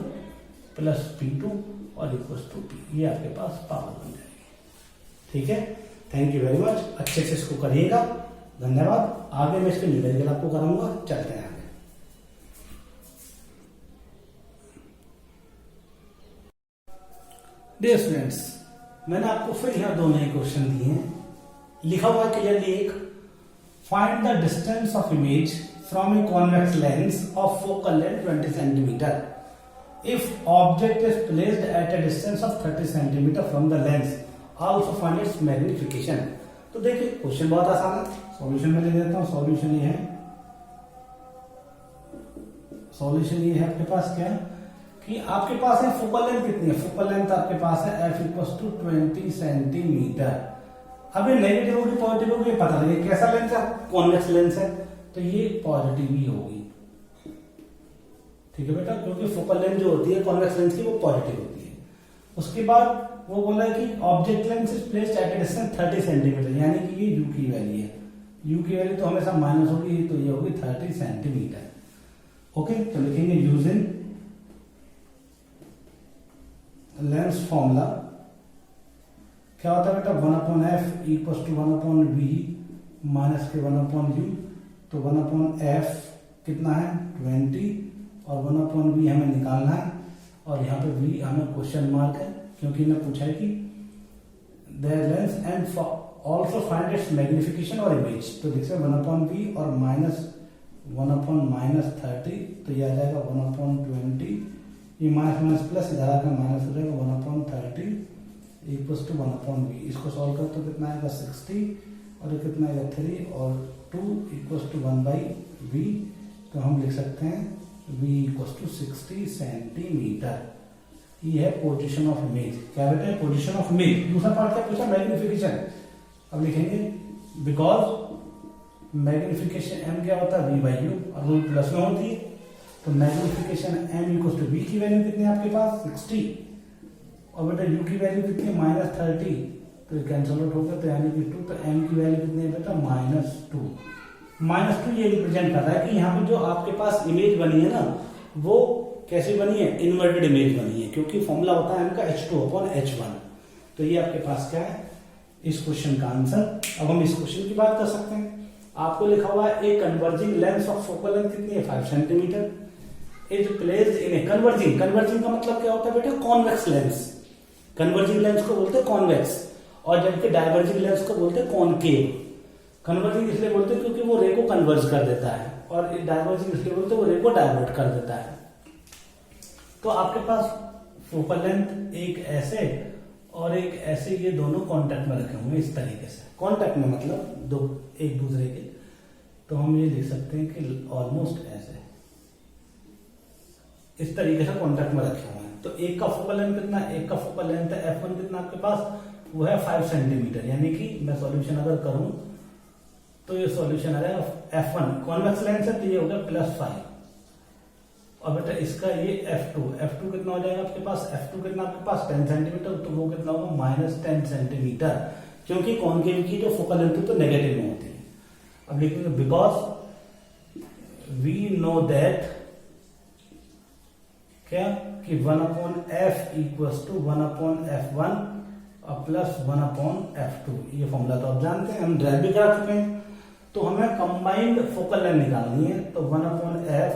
प्लस P2 और इक्वल टू P। ये आपके पास पावर बन जाएगी। ठीक है, थैंक यू वेरी मच, अच्छे से इसको करिएगा, धन्यवाद। आगे मैं इसके न्यूमेरिकल आपको कराऊंगा, चलते हैं आगे। डियर स्टूडेंट्स, मैंने आपको फिर यहाँ 2 नए क्वेश्चन दिए हैं। लिखा हुआ है क्लियरली एक, find the distance of image from A convex lens of focal length 20 centimetre if object is placed at a distance of 30 centimetre from the lens, also find its magnification. तो देखिए क्वेश्चन बहुत आसान है, सॉल्यूशन में ले लेता हूं। सॉल्यूशन ये है, सॉल्यूशन ये है आपके पास क्या कि आपके पास है फोकल लेंथ कितनी है, फोकल लेंथ आपके पास है f = 20 सेंटीमीटर। अब ये नेगेटिव होगी पॉजिटिव होगी पता लगे, कैसा लेंस है, कॉन्वेक्स लेंस है, तो ये पॉजिटिव ही होगी। ठीक है बेटा, क्योंकि फोकल लेंथ जो होती है कॉन्वेक्स लेंस की वो पॉजिटिव होती है। उसके बाद वो बोला है कि object lens is placed at a distance 30 centimetre, यानी कि ये u की वैल्यू है। u की वैल्यू तो हमेशा माइनस होगी, तो ये होगी 30 सेंटीमीटर। ओके, तो लिखेंगे यूजिंग लेंस फॉर्मूला क्या होता है बेटा 1/f equal to 1/v minus के 1/u। तो 1/f कितना है 20 और 1/v हमें निकालना है और यहाँ पे v हमें क्वेश्चन मार्क है क्योंकि इन्हें पूछा है कि their lens and also find its magnification और इमेज। तो देखिए 1/v और माइनस 1/-30, तो ये आ जाएगा 1/20, ये माइनस प्लस इधर आकर माइनस हो जाएगा 1/30 इक्वल टू 1/v। इसको सॉल्व कर तो कितना आएगा 60 और ये कितना आएगा 3 और 2 इक्वल टू 1/v। तो हम लिख सकते हैं v इक्वल टू 60 सेंटीमीटर। ये है पोजीशन ऑफ इमेज। क्या बेटा है पोजीशन ऑफ इमेज। दूसरा पार्ट क्या पूछा मैग्निफिकेशन। अब लिखेंगे बिकॉज मैग्निफिकेशन m क्या होता है v/u और रूल प्लस में होती है, तो magnification m equal to v की वैल्यू कितनी है आपके पास 60 और बेटा u की वैल्यू कितनी है -30, तो ये कैंसल आउट होगा तो यानी कि 2, तो m की वैल्यू कितनी है बेटा -2 ये रिप्रेजेंट कर रहा है कि यहाँ पे जो आपके पास इमेज बनी है ना वो कैसी बनी है इन्वर्टेड इमेज बनी है, क्योंकि फॉर्मूला होता है इनका H2/H1। तो ये आपके पास क्या है इस क्वेश्चन का आंसर। अब हम इस क्वेश्चन की बात कर सकते हैं। आपको लिखा हुआ है a converging lens of focal length कितनी है 5 centimetre is placed in a converging का मतलब क्या होता है बेटा कॉन्वेक्स लेंस। कन्वर्जिंग लेंस को बोलते हैं कॉन्वेक्स और जबकि डाइवर्जिंग लेंस को बोलते हैं कॉनकेव। कन्वर्जिंग इसलिए बोलते हैं क्योंकि वो रे को कन्वर्ज कर देता है और डाइवर्जिंग इसलिए बोलते हैं वो रे को डाइवर्ट कर देता है। तो आपके पास फोकल लेंथ एक ऐसे और एक ऐसे ये दोनों कांटेक्ट में रखे होंगे इस तरीके से। कांटेक्ट में मतलब दो एक दूसरे के, तो हम ये लिख सकते हैं कि ऑलमोस्ट ऐसे इस तरीके से कांटेक्ट में रखे हुए हैं। तो एक का फोकल लेंथ कितना, एक का फोकल लेंथ है f1 कितना आपके पास वो है 5 सेंटीमीटर, यानी कि मैं सॉल्यूशन अगर करूं तो ये सॉल्यूशन आ जाएगा f1 कॉन्वेक्स लेंस है तो ये होगा +5 और बेटा इसका ये f2 कितना हो जाएगा आपके पास f2 कितना आपके पास 10 सेंटीमीटर, तो वो कितना होगा -10 सेंटीमीटर, क्योंकि कॉनकेव की जो फोकल लेंथ तो नेगेटिव में होती है। अब लिखेंगे बिकॉज वी नो दैट क्या कि 1/f इक्वल्स टू 1/f1 और प्लस 1/f2। ये फॉर्मूला तो आप जानते हैं, हम ड्राइव भी करा चुके हैं। तो हमें कंबाइंड फोकल लेंथ निकालनी है, तो 1/f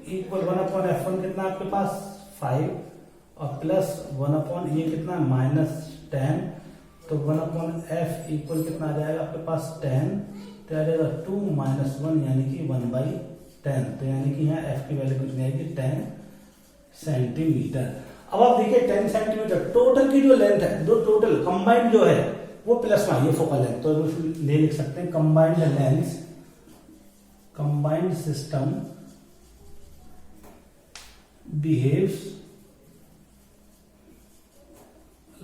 इक्वल 1/f1 कितना आपके पास 5 और प्लस 1/ ये कितना -10, तो 1/f इक्वल कितना आ जाएगा आपके पास 10, तो आ जाएगा 2 - 1 यानी कि 1/10। 10, तो यानी कि यहाँ एफ की वैल्यू कितनी आएगी 10 सेंटीमीटर। अब आप देखिए 10 सेंटीमीटर टोटल की जो लेंथ है, दो टोटल कंबाइंड जो है वो प्लस में आई है फोकल लेंथ, तो ले लिख सकते हैं combined lens, combined system behaves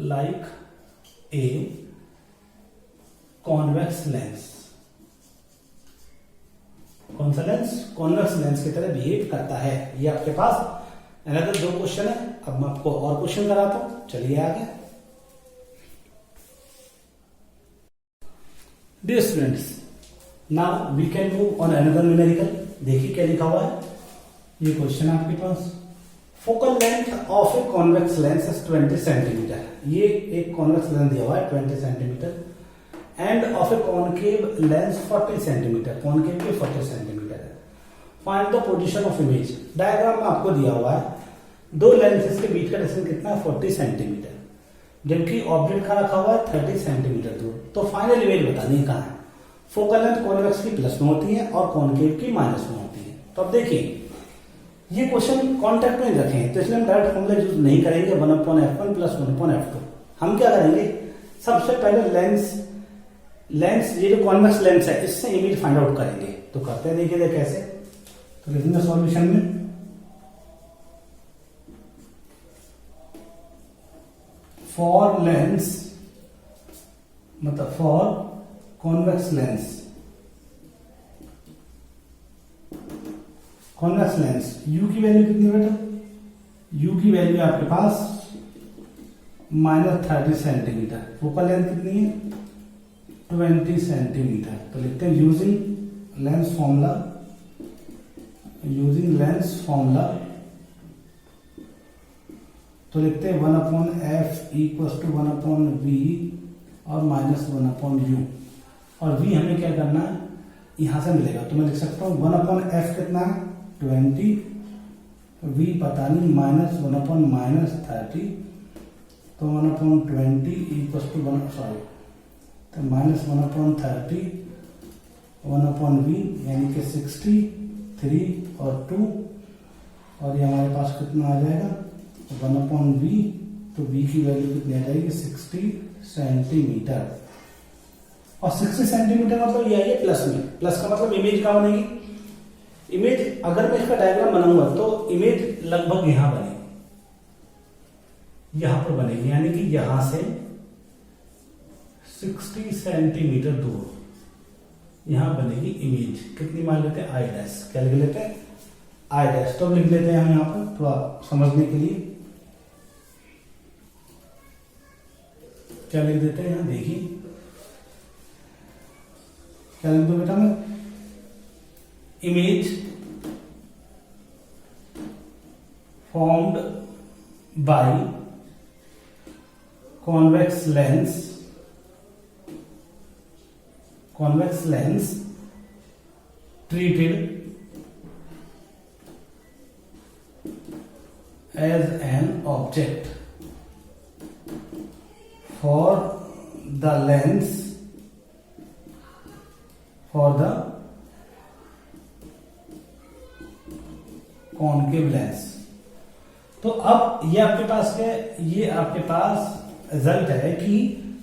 like a convex lens. कौन सा लेंस? कॉन्वेक्स लेंस की तरह बिहेव करता है। ये आपके पास अनदर 2 क्वेश्चन है। अब मैं आपको और क्वेश्चन कराता हूं, चलिए आगे। Dear students, now we can move on another numerical. देखिए क्या लिखा हुआ है, ये क्वेश्चन है आपके पास। Focal length of a convex lens is 20 centimetre. ये एक कॉन्वेक्स लेंस दिया हुआ है 20 centimetre and of a concave lens 40 centimetre. Concave के 40 सेंटीमीटर है। Find the position of image. Diagram में आपको दिया हुआ है दो लेंसेज के बीच का डिस्टेंस कितना है 40 सेंटीमीटर, जबकि ऑब्जेक्ट का रखा हुआ है 30 सेंटीमीटर दूर। तो फाइनल इमेज बतानी है कहां है। फोकल लेंथ कॉन्वेक्स की प्लस में होती है और कॉनकेव की माइनस में होती है। तो अब देखिए ये क्वेश्चन कॉन्टेक्ट में रखे हैं, तो इसलिए हम डायरेक्ट फॉर्मूला यूज नहीं करेंगे 1/f1 प्लस 1/f2। हम क्या करेंगे, सबसे पहले लेंस ये जो कॉन्वेक्स लेंस है इससे इमेज फाइंड आउट करेंगे। तो करते हैं, देखिए कैसे। तो लिखेंगे सॉल्यूशन में फॉर लेंस, मतलब for convex lens, convex lens u की वैल्यू कितनी है बेटा? u की वैल्यू आपके पास -30 सेंटीमीटर। फोकल लेंथ कितनी है 20 सेंटीमीटर। तो लिखते हैं using lens formula, using lens formula. तो लिखते हैं 1/f इक्वल टू 1/v और -1/u। और v हमें क्या करना है, यहां से मिलेगा। तो मैं लिख सकता हूं 1/f कितना है 20, v पता नहीं -1/-30, तो 1/20 इक्वल टू 1, सॉरी, तो -1/30 1/v यानी कि 63 और 2, और ये हमारे पास कितना आ जाएगा 1/v। तो v की वैल्यू कितनी आ जाएगी 60 सेंटीमीटर। और 60 सेंटीमीटर मतलब ये आइए प्लस में। प्लस का मतलब इमेज कहाँ बनेगी, इमेज अगर मैं इसका डायग्राम बनाऊंगा तो इमेज लगभग यहां बनेगी, यहां पर बनेगी, यानी कि यहां से 60 सेंटीमीटर दूर यहां बनेगी इमेज। कितनी मान लेते हैं आई डैश, क्या लिख लेते हैं आई डैश। तो लिख लेते हैं हम यहां पर थोड़ा समझने के लिए, क्या लिख देते हैं यहां, देखिए क्या लिख दो बेटा मैं, image formed by convex lens treated as an object for the lens, for the concave lens। तो अब ये आपके पास है, ये आपके पास रिजल्ट है कि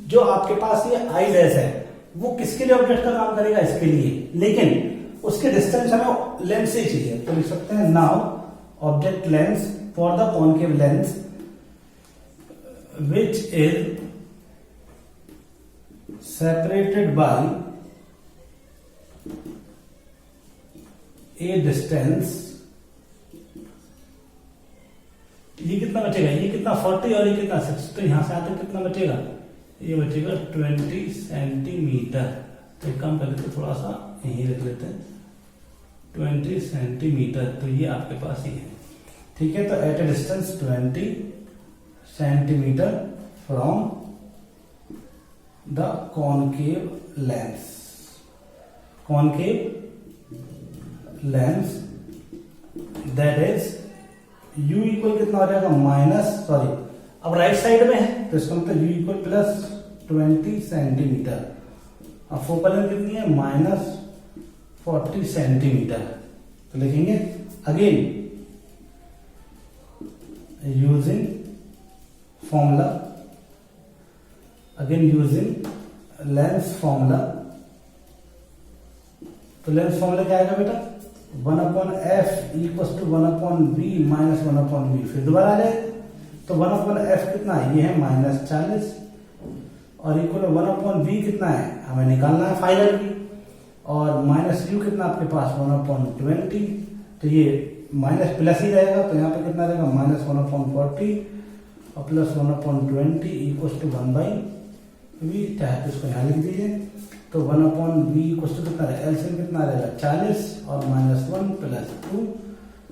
जो आपके पास ये आई डैश है वो किसके लिए ऑब्जेक्ट का काम करेगा, इसके लिए, लेकिन उसके डिस्टेंस हमें लेंस से चाहिए। तो लिख सकते हैं now object lens for the concave lens which is separated by A distance. ये कितना बचेगा, ये कितना 40 और ये कितना 60, तो यहां से आते कितना बचेगा, ये बचेगा 20 सेंटीमीटर। तो कम कर लेते, थोड़ा सा यहीं रख लेते हैं 20 सेंटीमीटर। तो ये आपके पास ही है, ठीक है। तो at a distance 20 centimetre from the concave lens, concave lens that is u equal कितना हो जाएगा माइनस, सॉरी अब राइट साइड में है तो इसका मतलब u इक्वल प्लस 20 सेंटीमीटर। अब फोकल लेंथ कितनी है -40 सेंटीमीटर। तो लिखेंगे again using formula, again using lens formula. तो लेंस फॉर्मूला क्या आएगा बेटा, 1/f equal to 1/v minus 1/v। फिर दोबारा आ जाए तो 1/f कितना है, ये है -40 और इक्वल 1/v कितना है, हमें निकालना है फाइनल भी, और -u कितना आपके पास 1/20। तो ये माइनस प्लस ही रहेगा, तो यहाँ पे कितना रहेगा -1/40 और प्लस 1/20 इक्वल टू 1/v। चाहे तो इसको यहाँ लिख दीजिए। तो 1/v इक्वल टू कितना रहेगा, एलसीएम कितना रहेगा 40 और -1 + 2।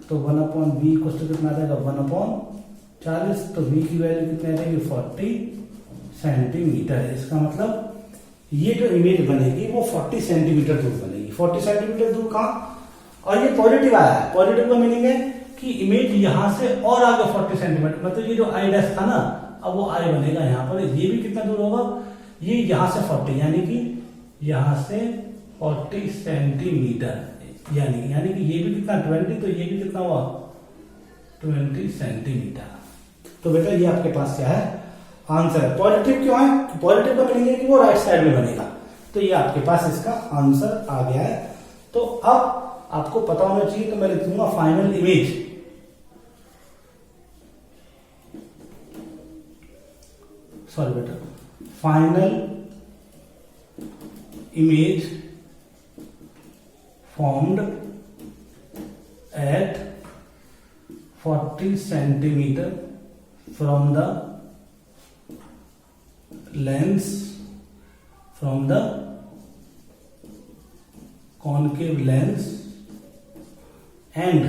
तो 1/v इक्वल टू कितना रहेगा 1/40। तो v की वैल्यू कितनी रहेगी 40 सेंटीमीटर। इसका मतलब ये जो इमेज बनेगी वो 40 सेंटीमीटर दूर बनेगी। 40 सेंटीमीटर दूर कहाँ, और ये पॉजिटिव आया है। पॉजिटिव का मीनिंग है कि इमेज यहां से और आगे 40 सेंटीमीटर, मतलब ये जो आई डैश था ना, अब वो आई बनेगा यहाँ पर। ये भी कितना दूर होगा, ये यहां से 40, यानी कि यहां से 40 सेंटीमीटर, यानी कि ये भी कितना 20, तो ये भी कितना हुआ 20 सेंटीमीटर। तो बेटा ये आपके पास क्या है, आंसर है। पॉजिटिव क्यों है, पॉजिटिव का मीनिंग है कि वो राइट साइड में बनेगा। तो ये आपके पास इसका आंसर आ गया है। तो अब आपको पता होना चाहिए, तो मैं लिख दूंगा फाइनल इमेज। सॉरी बेटा, final image formed at 40 centimetre from the lens, from the concave lens and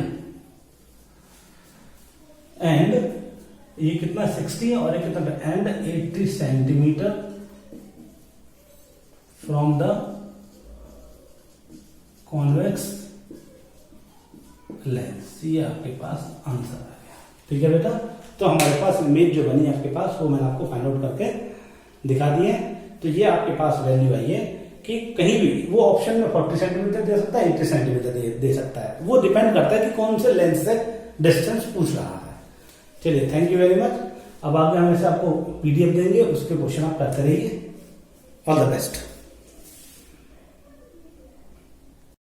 ये कितना 60 और ये कितना and 80 centimetre from the convex lens. ये आपके पास आंसर आ गया। ठीक है बेटा, तो हमारे पास इमेज जो बनी आपके पास वो मैंने आपको फाइंड आउट करके दिखा दिए। तो ये आपके पास वैल्यू आई है कि कहीं भी वो ऑप्शन में 40 सेंटीमीटर दे सकता है, 80 सेंटीमीटर दे सकता है। वो डिपेंड करता है कि कौन से लेंस से डिस्टेंस पूछ रहा है। चलिए, थैंक यू वेरी मच। अब आगे हम ऐसे आपको पीडीएफ देंगे, उसके क्वेश्चन आप करते रहिए। All the best.